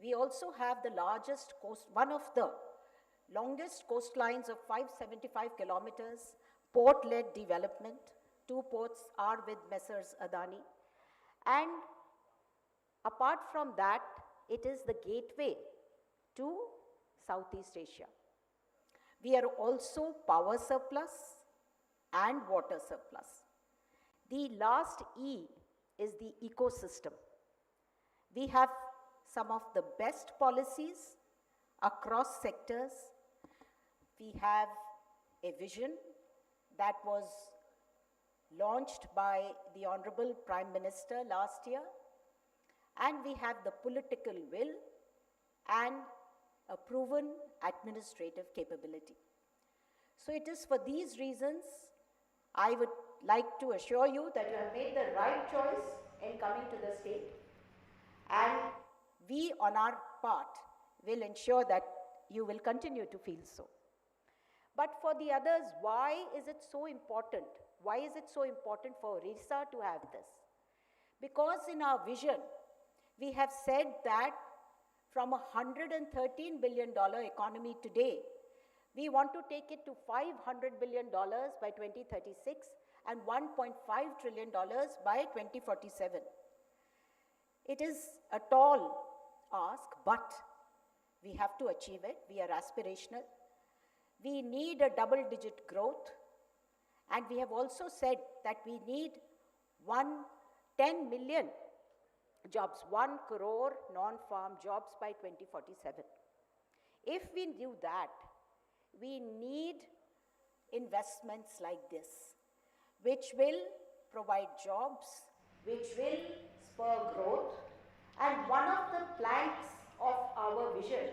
we also have the largest coast, one of the longest coastlines of 575 kilometers, port-led development. 2 ports are with Messrs. Adani. And apart from that, it is the gateway to Southeast Asia. We are also power surplus and water surplus. The last E is the ecosystem. We have some of the best policies across sectors. We have a vision that was launched by the Honorable Prime Minister last year, and we have the political will and a proven administrative capability. So it is for these reasons I would like to assure you that you have made the right choice in coming to the state, and we on our part will ensure that you will continue to feel so. But for the others, why is it so important? Why is it so important for Odisha to have this? Because in our vision, we have said that from a $113 billion economy today, we want to take it to $500 billion by 2036 and $1.5 trillion by 2047. It is a tall ask, but we have to achieve it. We are aspirational. We need a double-digit growth, and we have also said that we need 10 million jobs, 1 crore non-farm jobs by 2047. If we do that, we need investments like this, which will provide jobs, which will spur growth, and one of the planks of our vision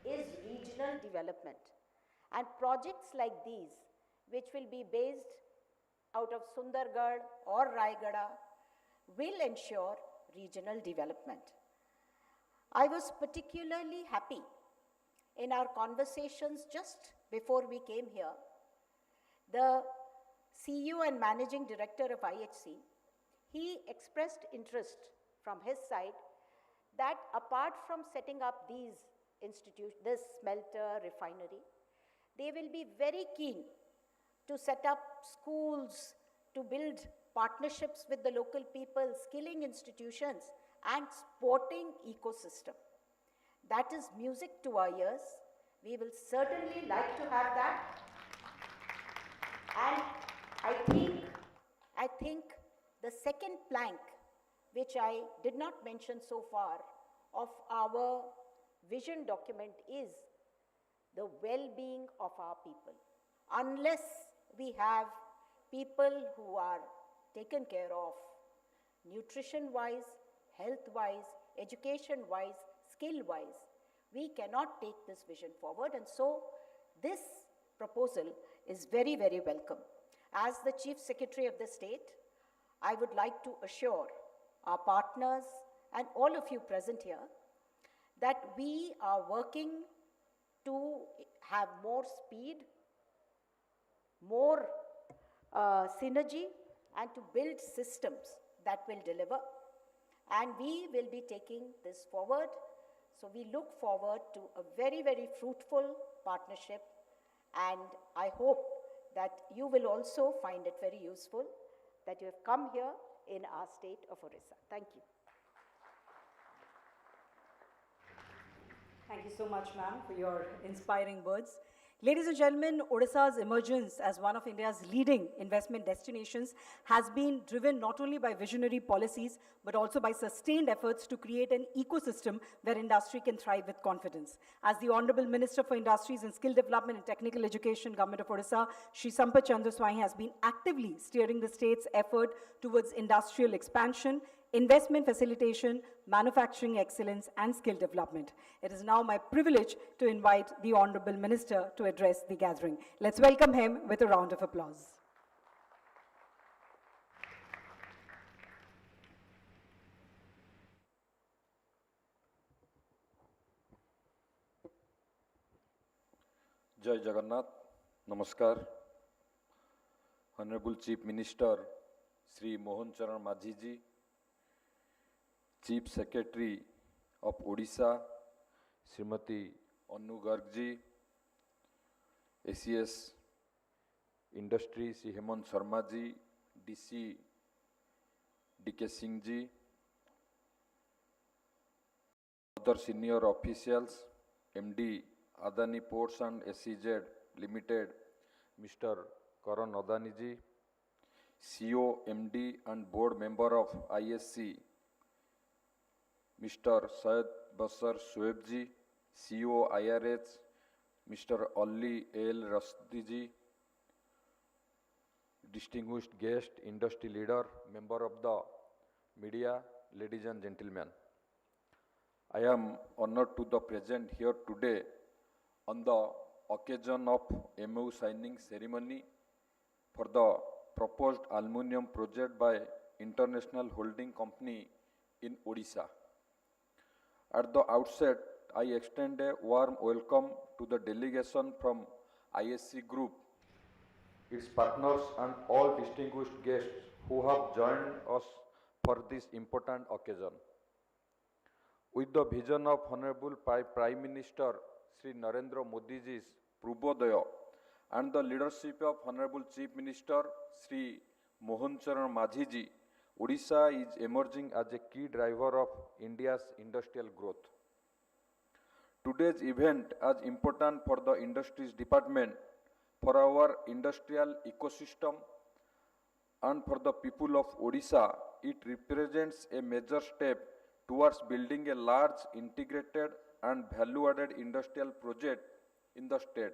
is regional development. And projects like these, which will be based out of Sundargarh or Raigada, will ensure regional development. I was particularly happy in our conversations just before we came here. The CEO and Managing Director of IHC, he expressed interest from his side that apart from setting up these institutions, this smelter, refinery, they will be very keen to set up schools, to build partnerships with the local people, skilling institutions, and sporting ecosystem. That is music to our ears. We will certainly like to have that. And I think the second plank, which I did not mention so far, of our vision document is the well-being of our people. Unless we have people who are taken care of nutrition-wise, health-wise, education-wise, skill-wise, we cannot take this vision forward. And so this proposal is very, very welcome. As the Chief Secretary of the state, I would like to assure our partners and all of you present here that we are working to have more speed, more synergy, and to build systems that will deliver. And we will be taking this forward. So we look forward to a very, very fruitful partnership. And I hope that you will also find it very useful that you have come here in our state of Odisha. Thank you. Thank you so much, ma'am, for your inspiring words. Ladies and gentlemen, Odisha's emergence as one of India's leading investment destinations has been driven not only by visionary policies, but also by sustained efforts to create an ecosystem where industry can thrive with confidence. As the Honorable Minister for Industries and Skill Development and Technical Education, Government of Odisha, Shri Sampath Chandra Swami has been actively steering the state's effort towards industrial expansion, investment facilitation, manufacturing excellence, and skill development. It is now my privilege to invite the Honorable Minister to address the gathering. Let's welcome him with a round of applause. Jai Jagannath, Namaskar. Honorable Chief Minister, Sri Mohan Charan Majhi ji, Chief Secretary of Odisha, Srimati Anu Garg ji, ACS Industry, Sri Hemant Sharma ji, DC DK Singh ji, other senior officials, MD Adani Ports and SEZ Limited, Mr. Karan Adani ji, CEO, MD and board member of ISC, Mr. Syed Basar Shoaib ji, CEO IRH, Mr. Ali El Rasdi ji, distinguished guest, industry leader, member of the media, ladies and gentlemen. I am honored to be present here today on the occasion of MoU signing ceremony for the proposed aluminium project by International Holding Company in Odisha. At the outset, I extend a warm welcome to the delegation from ISC Group its partners and all distinguished guests who have joined us for this important occasion. With the vision of Honorable Prime Minister Sri Narendra Modi ji's Purvodaya and the leadership of Honorable Chief Minister Sri Mohan Charan Majhi ji, Odisha is emerging as a key driver of India's industrial growth. Today's event is important for the Industries Department, for our industrial ecosystem, and for the people of Odisha. It represents a major step towards building a large, integrated and value-added industrial project in the state.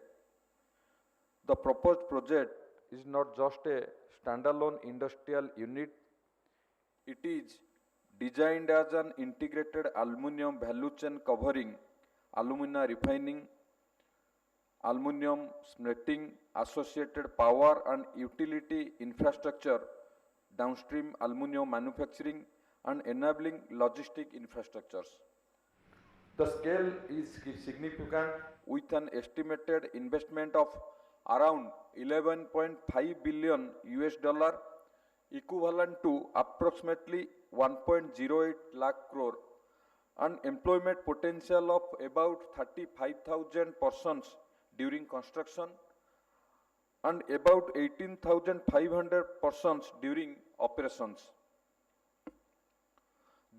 The proposed project is not just a standalone industrial unit, it is designed as an integrated aluminum value chain covering alumina refining, aluminum smelting, associated power and utility infrastructure, downstream aluminum manufacturing and enabling logistic infrastructures. The scale is significant with an estimated investment of around 11.5 billion US dollar, equivalent to approximately 1.08 lakh crore, and employment potential of about 35,000 persons during construction and about 18,500 persons during operations.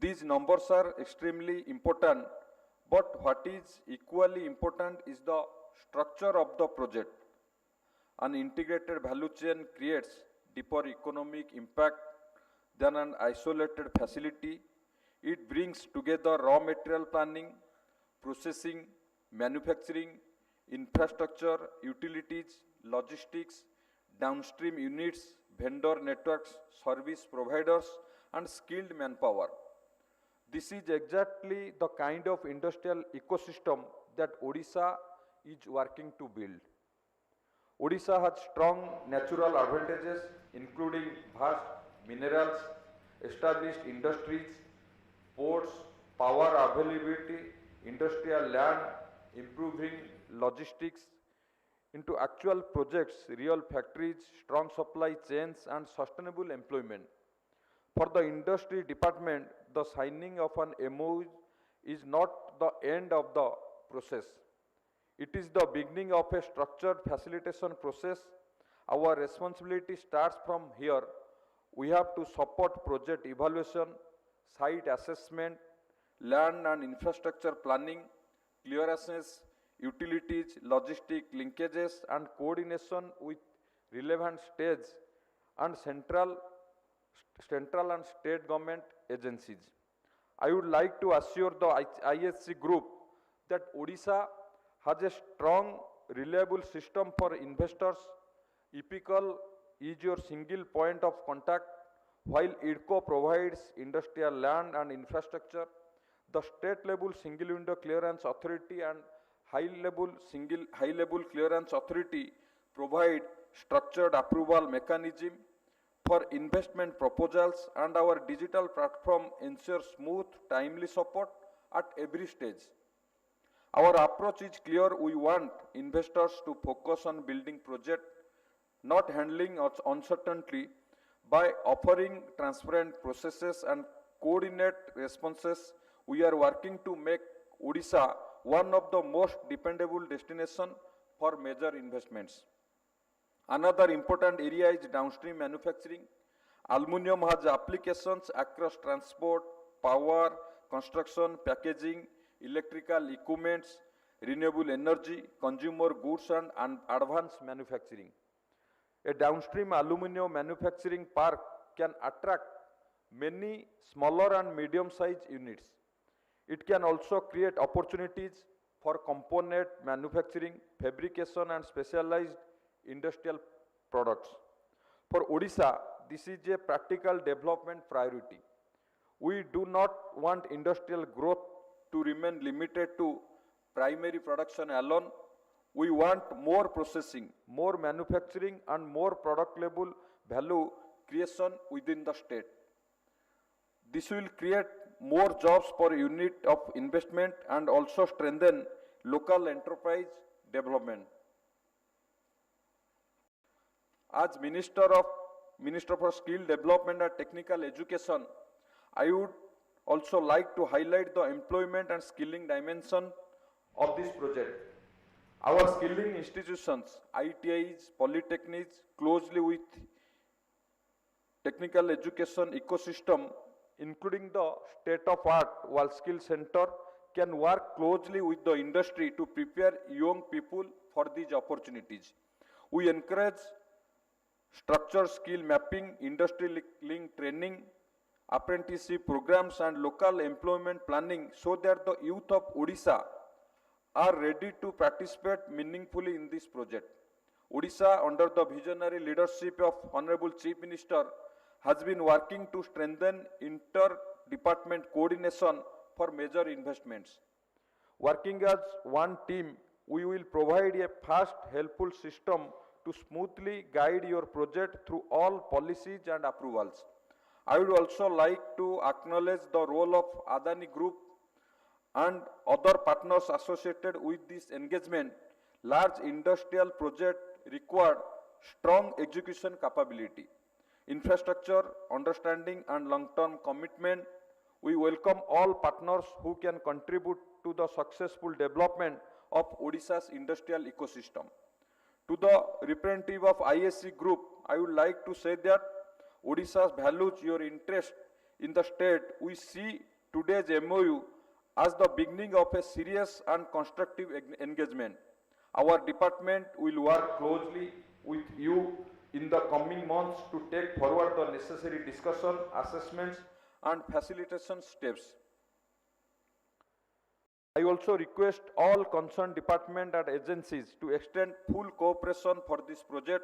These numbers are extremely important, but what is equally important is the structure of the project. An integrated value chain creates deeper economic impact than an isolated facility. It brings together raw material planning, processing, manufacturing, infrastructure, utilities, logistics, downstream units, vendor networks, service providers, and skilled manpower. This is exactly the kind of industrial ecosystem that Odisha is working to build. Odisha has strong natural advantages, including vast minerals, established industries, ports, power availability, industrial land, improving logistics into actual projects, real factories, strong supply chains, and sustainable employment. For the industry department, the signing of an MoU is not the end of the process. It is the beginning of a structured facilitation process. Our responsibility starts from here. We have to support project evaluation, site assessment, land and infrastructure planning, clearances, utilities, logistic linkages, and coordination with relevant states and central and state government agencies. I would like to assure the ISC group that Odisha has a strong, reliable system for investors. EPICL is your single point of contact, while IDCO provides industrial land and infrastructure. The state level single window clearance authority and high level clearance authority provide structured approval mechanism for investment proposals, and our digital platform ensures smooth, timely support at every stage. Our approach is clear. We want investors to focus on building project, not handling uncertainty. By offering transparent processes and coordinate responses, we are working to make Odisha one of the most dependable destinations for major investments. Another important area is downstream manufacturing. Aluminium has applications across transport, power, construction, packaging, electrical equipments, renewable energy, consumer goods, and advanced manufacturing. A downstream aluminum manufacturing park can attract many smaller and medium-sized units. It can also create opportunities for component manufacturing, fabrication, and specialized industrial products. For Odisha, this is a practical development priority. We do not want industrial growth to remain limited to primary production alone. We want more processing, more manufacturing, and more product level value creation within the state. This will create more jobs per unit of investment and also strengthen local enterprise development. as Minister for Skill Development and Technical Education, I would also like to highlight the employment and skilling dimension of this project. Our skilling institutions, ITIs, polytechnics, closely with technical education ecosystem, including the state-of-art World Skill Center, can work closely with the industry to prepare young people for these opportunities. We encourage structured skill mapping, industry-linked training, apprenticeship programs and local employment planning so that the youth of Odisha are ready to participate meaningfully in this project. Odisha, under the visionary leadership of Honorable Chief Minister, has been working to strengthen inter-department coordination for major investments. Working as one team, we will provide a fast, helpful system to smoothly guide your project through all policies and approvals. I would also like to acknowledge the role of Adani Group and other partners associated with this engagement. Large industrial project required strong execution capability, infrastructure, understanding and long-term commitment. We welcome all partners who can contribute to the successful development of Odisha's industrial ecosystem. To the representative of ISC Group, I would like to say that Odisha values your interest in the state. We see today's MoU as the beginning of a serious and constructive engagement. Our department will work closely with you in the coming months to take forward the necessary discussion, assessments and facilitation steps. I also request all concerned departments and agencies to extend full cooperation for this project.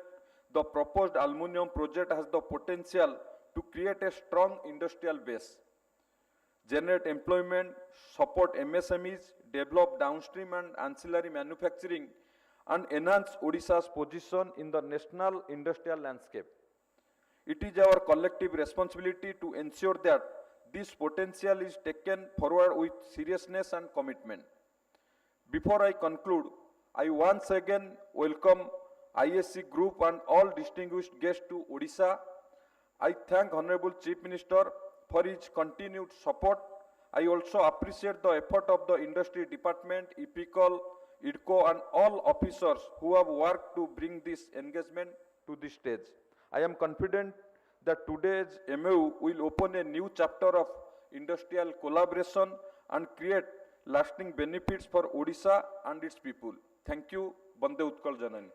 The proposed aluminium project has the potential to create a strong industrial base, generate employment, support MSMEs, develop downstream and ancillary manufacturing, and enhance Odisha's position in the national industrial landscape. It is our collective responsibility to ensure that this potential is taken forward with seriousness and commitment. Before I conclude, I once again welcome ISC Group and all distinguished guests to Odisha. I thank Honorable Chief Minister for his continued support. I also appreciate the effort of the Industry Department, EPICOL, IDCO and all officers who have worked to bring this engagement to this stage. I am confident that today's MoU will open a new chapter of industrial collaboration and create lasting benefits for Odisha and its people. Thank you. Bande Utkal Janani.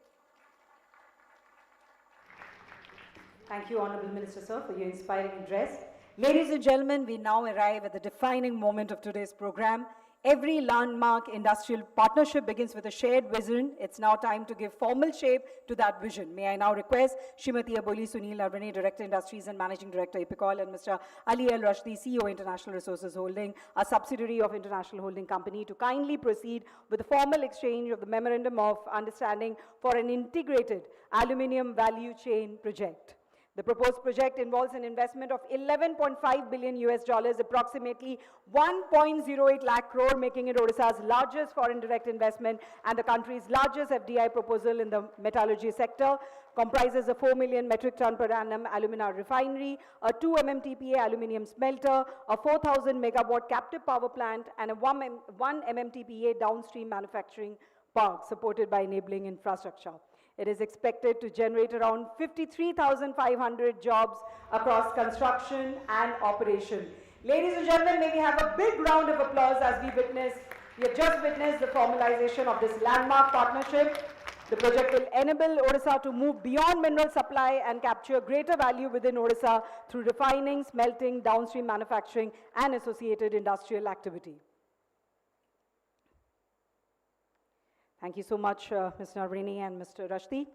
Thank you, Honorable Minister, sir, for your inspiring address. Ladies and gentlemen, we now arrive at the defining moment of today's program. Every landmark industrial partnership begins with a shared vision. It's now time to give formal shape to that vision. May I now request Srimati Aboli Sunil Narvane, Director Industries and Managing Director EPICOL, and Mr. Ali El Rashdi, CEO International Resources Holding, a subsidiary of International Holding Company, to kindly proceed with the formal exchange of the Memorandum of Understanding for an integrated aluminium value chain project. The proposed project involves an investment of $11.5 billion US, approximately 1.08 lakh crore, making it Odisha's largest foreign direct investment and the country's largest FDI proposal in the metallurgy sector. Comprises a 4 million metric ton per annum alumina refinery, a 2 MMTPA aluminium smelter, a 4,000 megawatt captive power plant, and a 1 MMTPA downstream manufacturing park supported by enabling infrastructure. It is expected to generate around 53,500 jobs across construction and operation. Ladies and gentlemen, may we have a big round of applause as we have just witnessed the formalization of this landmark partnership. The project will enable Odisha to move beyond mineral supply and capture greater value within Odisha through refining, smelting, downstream manufacturing and associated industrial activity. Thank you so much, Mr. Narvane and Mr. Rashdi.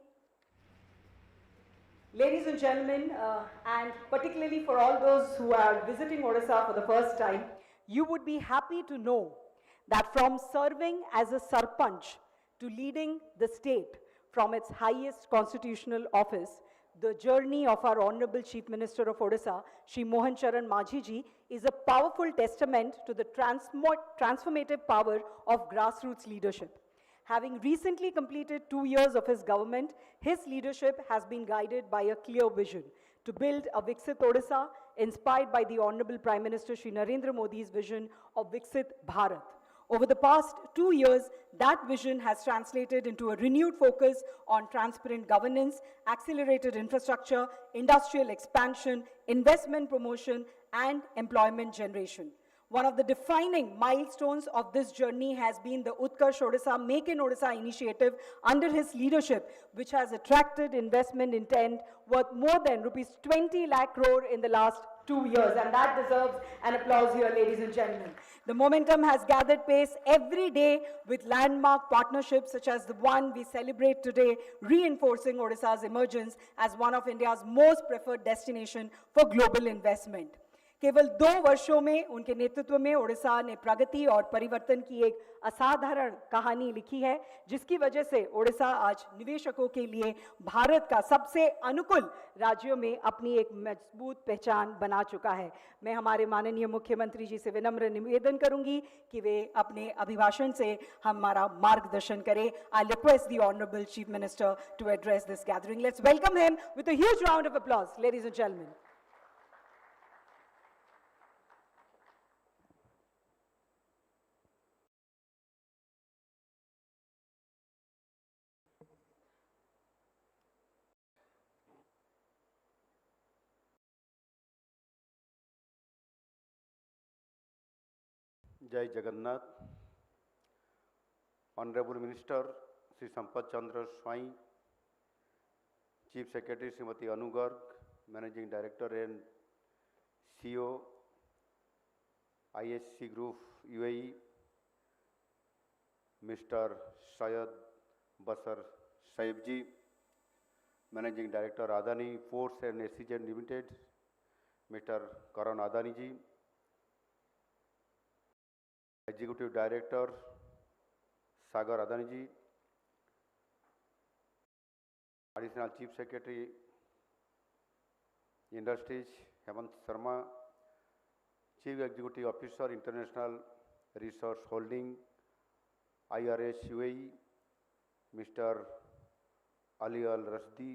Ladies and gentlemen, and particularly for all those who are visiting Odisha for the first time, you would be happy to know that from serving as a sarpanch to leading the state from its highest constitutional office, the journey of our Honorable Chief Minister of Odisha, Shri Mohan Charan Majhi ji, is a powerful testament to the transformative power of grassroots leadership. Having recently completed 2 years of his government, his leadership has been guided by a clear vision to build a Viksit Odisha inspired by the Honorable Prime Minister Shri Narendra Modi's vision of Viksit Bharat. Over the past 2 years, that vision has translated into a renewed focus on transparent governance, accelerated infrastructure, industrial expansion, investment promotion, and employment generation. One of the defining milestones of this journey has been the Utkarsh Odisha Make in Odisha initiative under his leadership, which has attracted investment intent worth more than rupees 20 lakh crore in the last 2 years. And that deserves an applause here, ladies and gentlemen. The momentum has gathered pace every day with landmark partnerships such as the one we celebrate today, reinforcing Odisha's emergence as one of India's most preferred destination for global investment. केवल 2 वर्षों में उनके नेतृत्व में ओडिशा ने प्रगति और परिवर्तन की एक असाधारण कहानी लिखी है, जिसकी वजह से ओडिशा आज निवेशकों के लिए भारत का सबसे अनुकूल राज्यों में अपनी एक मजबूत पहचान बना चुका है। मैं हमारे माननीय मुख्यमंत्री जी से विनम्र निवेदन करूंगी कि वे अपने अभिभाषण से हमारा मार्गदर्शन करें। I request the Honorable Chief Minister to address this gathering. Let's welcome him with a huge round of applause, ladies and gentlemen. जय Jagannath. Honourable minister Shri Sampat Chandra Swain, chief secretary Shrimati Anu Garg, managing director and CEO ISC group UAE, mister Syed Basar Sahib ji, managing director Adani ports and SEZ limited, mister Karan Adani ji, executive director Sagar Adani ji, additional chief secretary industries Hemant Sharma, chief executive officer international resource holding IRS UAE, mister Ali Al Rashdi,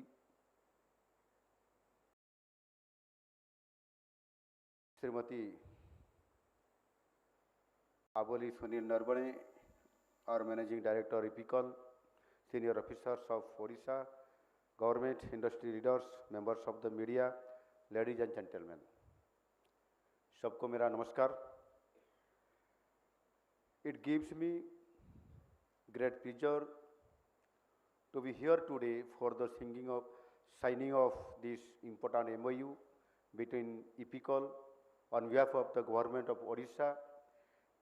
Shrimati Aboli Sunil Narwane और managing director इपिकल, senior officers of Odisha government, industry leaders, members of the media, ladies and gentleman, सबको मेरा नमस्कार। It gives me great pleasure to be here today for the signing of this important MoU between EPICOL on behalf of the government of Odisha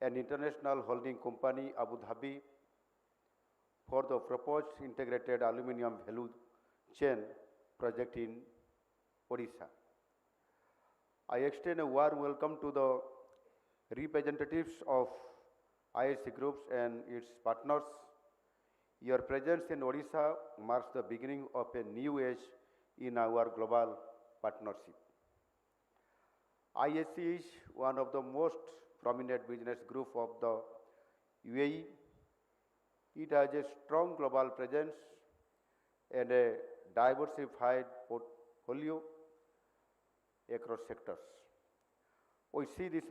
and international holding company Abu Dhabi for the proposed integrated aluminium value chain project in Odisha. I extend a warm welcome to the representatives of ISC groups and its partners. Your presence in Odisha marks the beginning of a new age in our global partnership. ISC is one of the most prominent business group of the UAE. It has a strong global presence and a diversified portfolio across sectors. We see this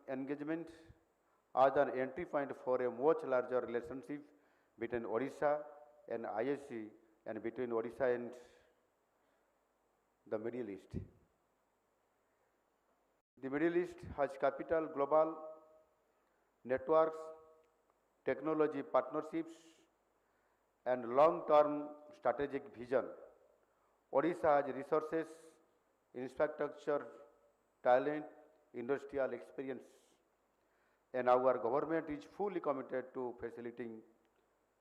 engagement as an entry point for a much larger relationship between Odisha and ISC and between Odisha and the Middle East. The Middle East has capital global networks, technology partnerships, and long-term strategic vision. Odisha has resources, infrastructure, talent, industrial experience, and our government is fully committed to facilitating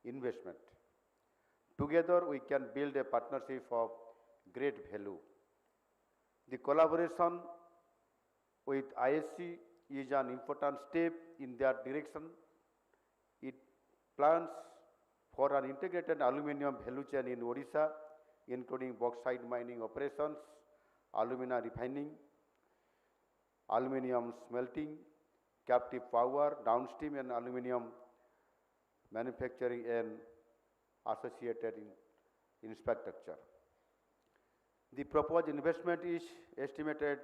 investment. Together, we can build a partnership of great value. The collaboration with ISC is an important step in that direction. It plans for an integrated aluminium value chain in Odisha, including bauxite mining operations, alumina refining, aluminium smelting, captive power, downstream and aluminium manufacturing and associated infrastructure. The proposed investment is estimated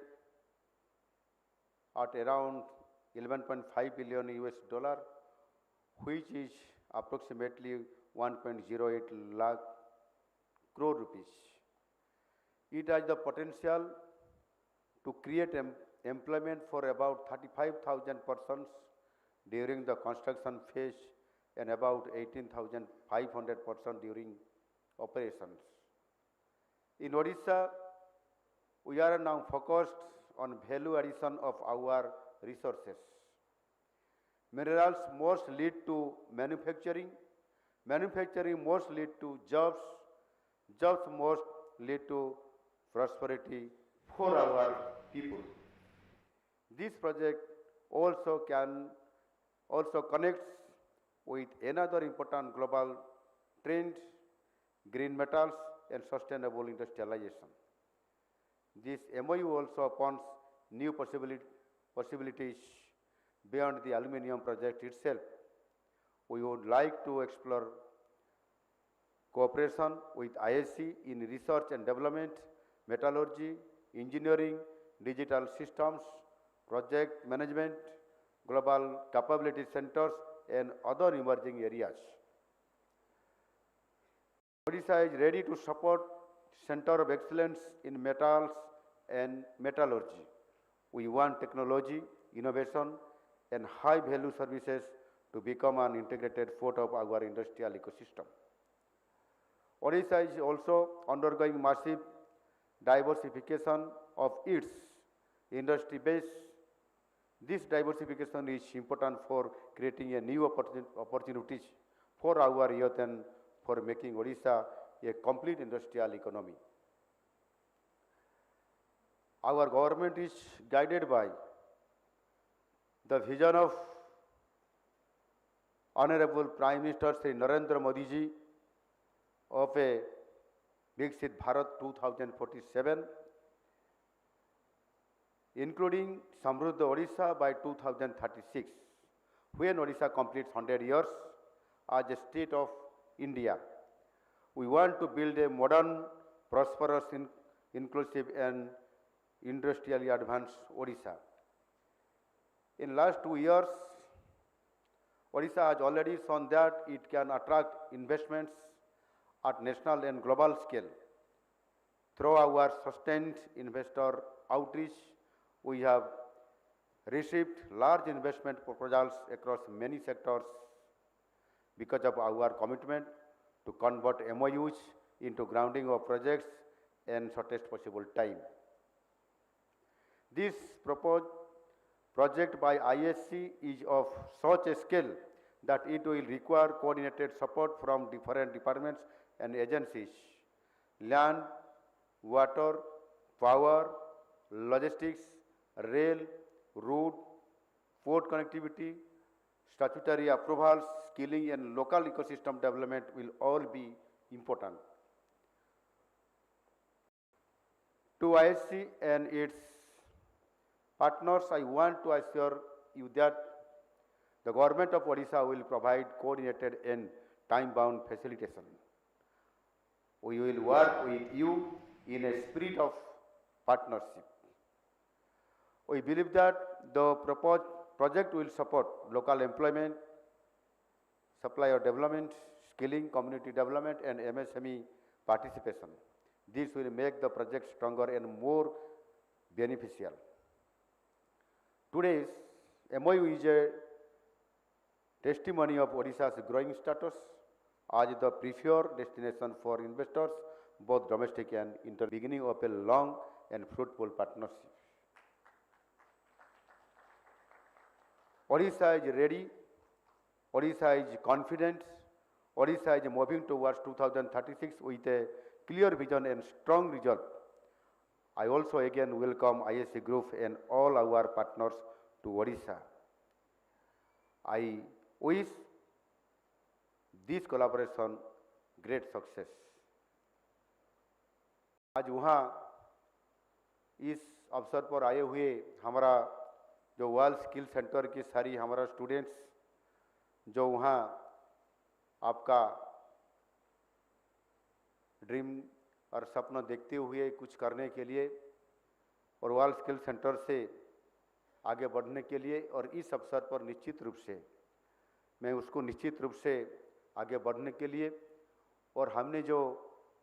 at around 11.5 billion US dollar, which is approximately 1.08 lakh crore rupees. It has the potential to create employment for about 35,000 persons during the construction phase and about 18,500 persons during operations. In Odisha, we are now focused on value addition of our resources. Minerals must lead to manufacturing, manufacturing must lead to jobs, jobs must lead to prosperity for our people. This project also connects with another important global trend, green metals and sustainable industrialization. This MoU also opens new possibilities beyond the aluminium project itself. We would like to explore cooperation with ISC in research and development, metallurgy, engineering, digital systems, project management, global capability centers, and other emerging areas. Odisha is ready to support Center of Excellence in Metals and Metallurgy. We want technology, innovation, and high-value services to become an integrated part of our industrial ecosystem. Odisha is also undergoing massive diversification of its industry base. This diversification is important for creating a new opportunities for our youth and for making Odisha a complete industrial economy. Our government is guided by the vision of Honorable Prime Minister Shri Narendra Modi ji of a Viksit Bharat 2047, including Samruddha Odisha by 2036, when Odisha completes 100 years as a state of India. We want to build a modern, prosperous, inclusive and industrially advanced Odisha. In last 2 years, Odisha has already shown that it can attract investments at national and global scale. Through our sustained investor outreach, we have received large investment proposals across many sectors because of our commitment to convert MoUs into grounding of projects in shortest possible time. This proposed project by ISC is of such a scale that it will require coordinated support from different departments and agencies: land, water, power, logistics, rail, road, port connectivity, statutory approvals, skilling and local ecosystem development will all be important. To ISC and its partners, I want to assure you that the government of Odisha will provide coordinated and time-bound facilitation. We will work with you in a spirit of partnership. We believe that the proposed project will support local employment, supplier development, skilling, community development, and MSME participation. This will make the project stronger and more beneficial. Today's MoU is a testimony of Odisha's growing status as the preferred destination for investors, both domestic and international, beginning of a long and fruitful partnership. Odisha is ready, Odisha is confident, Odisha is moving towards 2036 with a clear vision and strong resolve. I also again welcome ISC Group and all our partners to Odisha. I wish this collaboration great success. आज वहाँ इस अवसर पर आए हुए हमारा जो world skill centre की सारी हमारा स्टूडेंट्स जो वहाँ आपका ड्रीम और सपना देखते हुए कुछ करने के लिए और वर्ल्ड स्किल सेंटर से आगे बढ़ने के लिए, और इस अवसर पर निश्चित रूप से मैं उसको निश्चित रूप से आगे बढ़ने के लिए, और हमने जो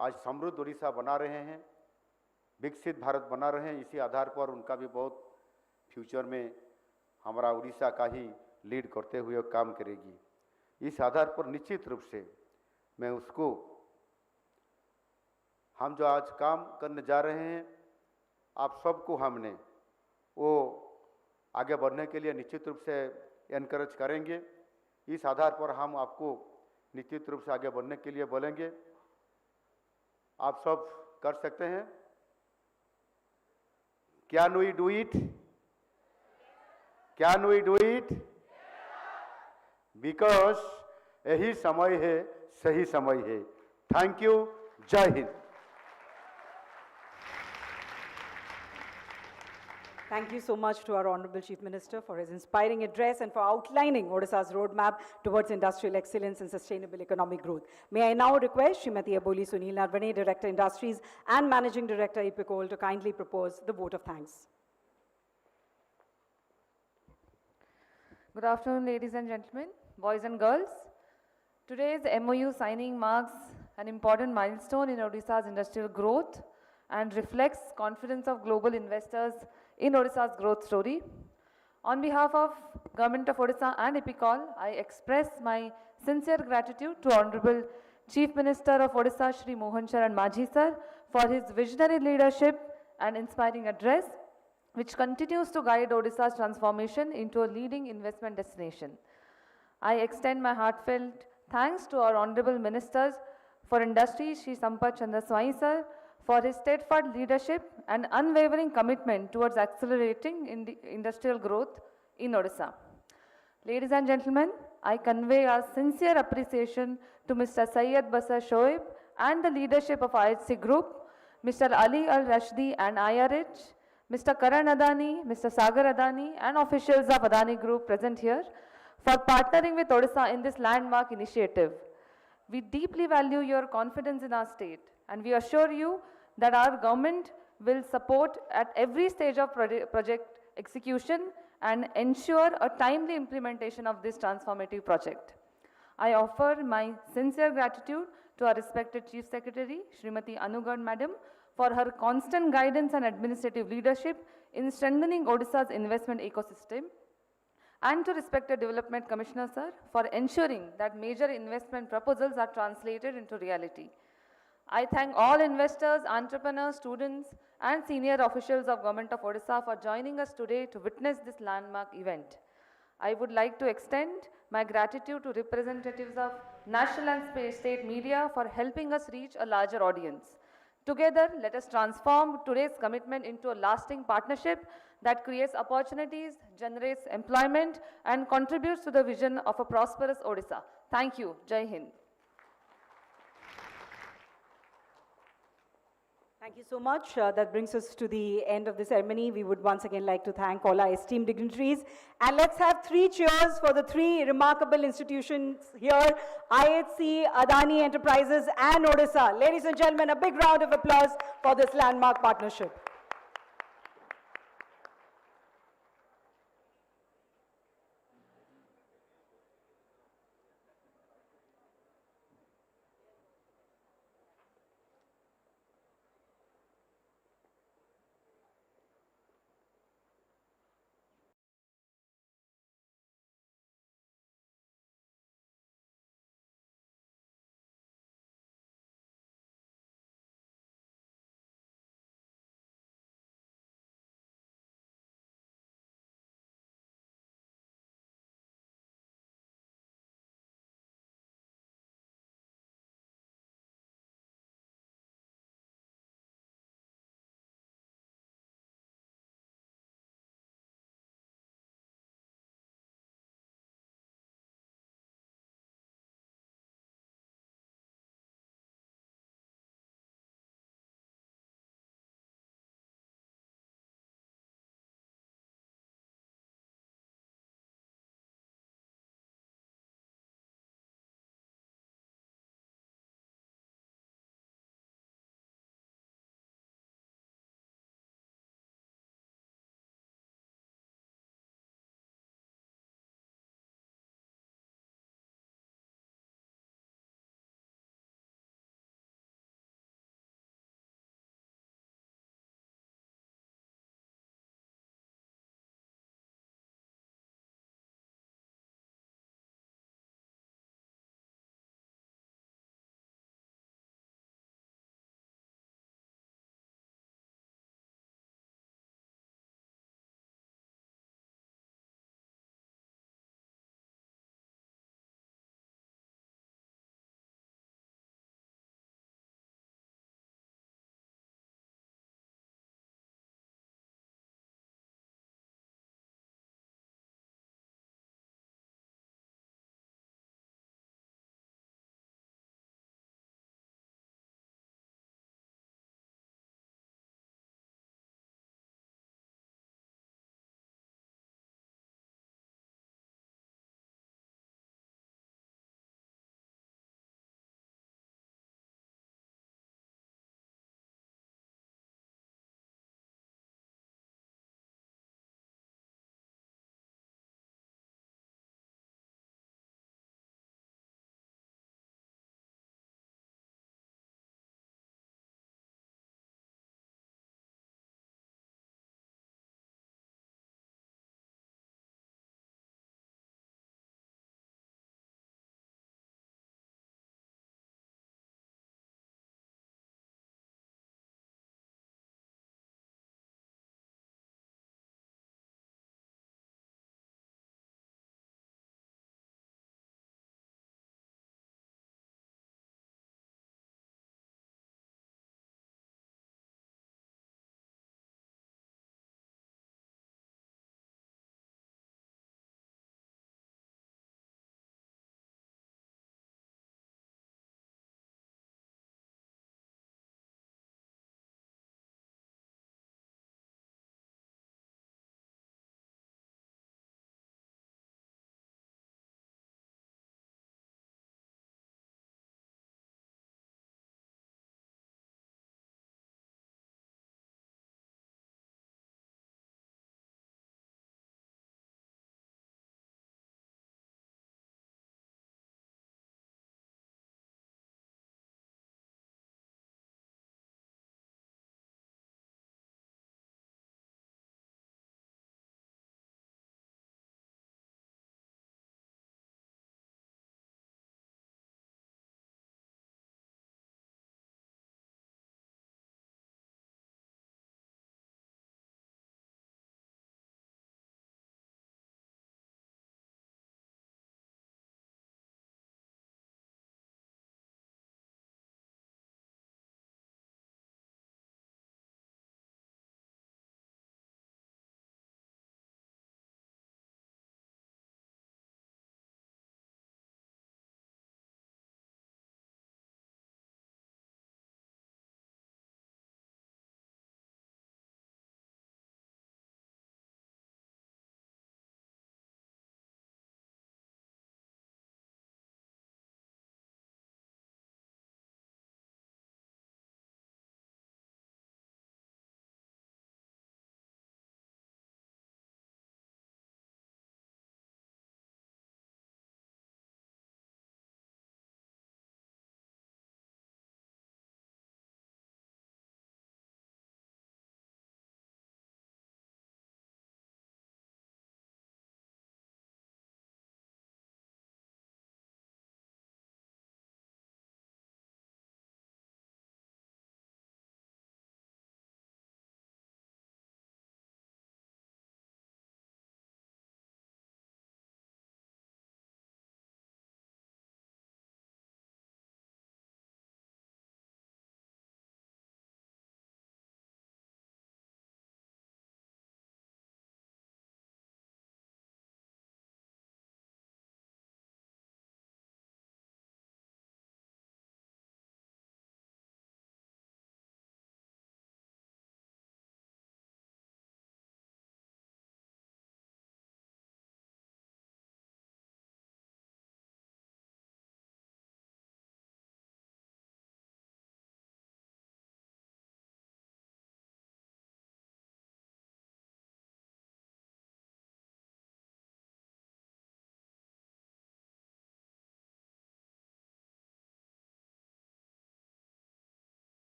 आज समृद्ध उड़ीसा बना रहे हैं, विकसित भारत बना रहे हैं, इसी आधार पर उनका भी बहुत फ्यूचर में हमारा उड़ीसा का ही लीड करते हुए काम करेगी। इस आधार पर निश्चित रूप से मैं उसको, हम जो आज काम करने जा रहे हैं, आप सबको हमने वो आगे बढ़ने के लिए निश्चित रूप से एनकरेज करेंगे। इस आधार पर हम आपको निश्चित रूप से आगे बढ़ने के लिए बोलेंगे। आप सब कर सकते हैं। Can we do it? Can we do it? Because यही समय है, सही समय है। Thank you. जय Hind. Thank you so much to our Honorable Chief Minister for his inspiring address and for outlining Odisha's roadmap towards industrial excellence and sustainable economic growth. May I now request Srimati Aboli Sunil Narvane, Director Industries and Managing Director EPICOL, to kindly propose the vote of thanks. Good afternoon, ladies and gentlemen, boys and girls. Today's MoU signing marks an important milestone in Odisha's industrial growth and reflects confidence of global investors in Odisha's growth story. On behalf of Government of Odisha and EPICOL, I express my sincere gratitude to Honorable Chief Minister of Odisha, Shri Mohan Charan Majhi sir, for his visionary leadership and inspiring address, which continues to guide Odisha's transformation into a leading investment destination. I extend my heartfelt thanks to our Honorable Ministers for Industry, Shri Sampath Chandra Swai sir, for his steadfast leadership and unwavering commitment towards accelerating industrial growth in Odisha. Ladies and gentlemen, I convey our sincere appreciation to Mr. Syed Basar Shoaib and the leadership of IHC Group, Mr. Ali Al Rashdi and IRH, Mr. Karan Adani, Mr. Sagar Adani and officials of Adani Group present here for partnering with Odisha in this landmark initiative. We deeply value your confidence in our state, and we assure you that our government will support at every stage of project execution and ensure a timely implementation of this transformative project. I offer my sincere gratitude to our respected Chief Secretary, Srimati Anugad Madam, for her constant guidance and administrative leadership in strengthening Odisha's investment ecosystem, and to respected Development Commissioner sir for ensuring that major investment proposals are translated into reality. I thank all investors, entrepreneurs, students and senior officials of Government of Odisha for joining us today to witness this landmark event. I would like to extend my gratitude to representatives of national and state media for helping us reach a larger audience. Together, let us transform today's commitment into a lasting partnership that creates opportunities, generates employment and contributes to the vision of a prosperous Odisha. Thank you. Jai Hind. Thank you so much. That brings us to the end of the ceremony. We would once again like to thank all our esteemed dignitaries. And let's have 3 cheers for the 3 remarkable institutions here, IHC, Adani Enterprises and Odisha. Ladies and gentlemen, a big round of applause for this landmark partnership.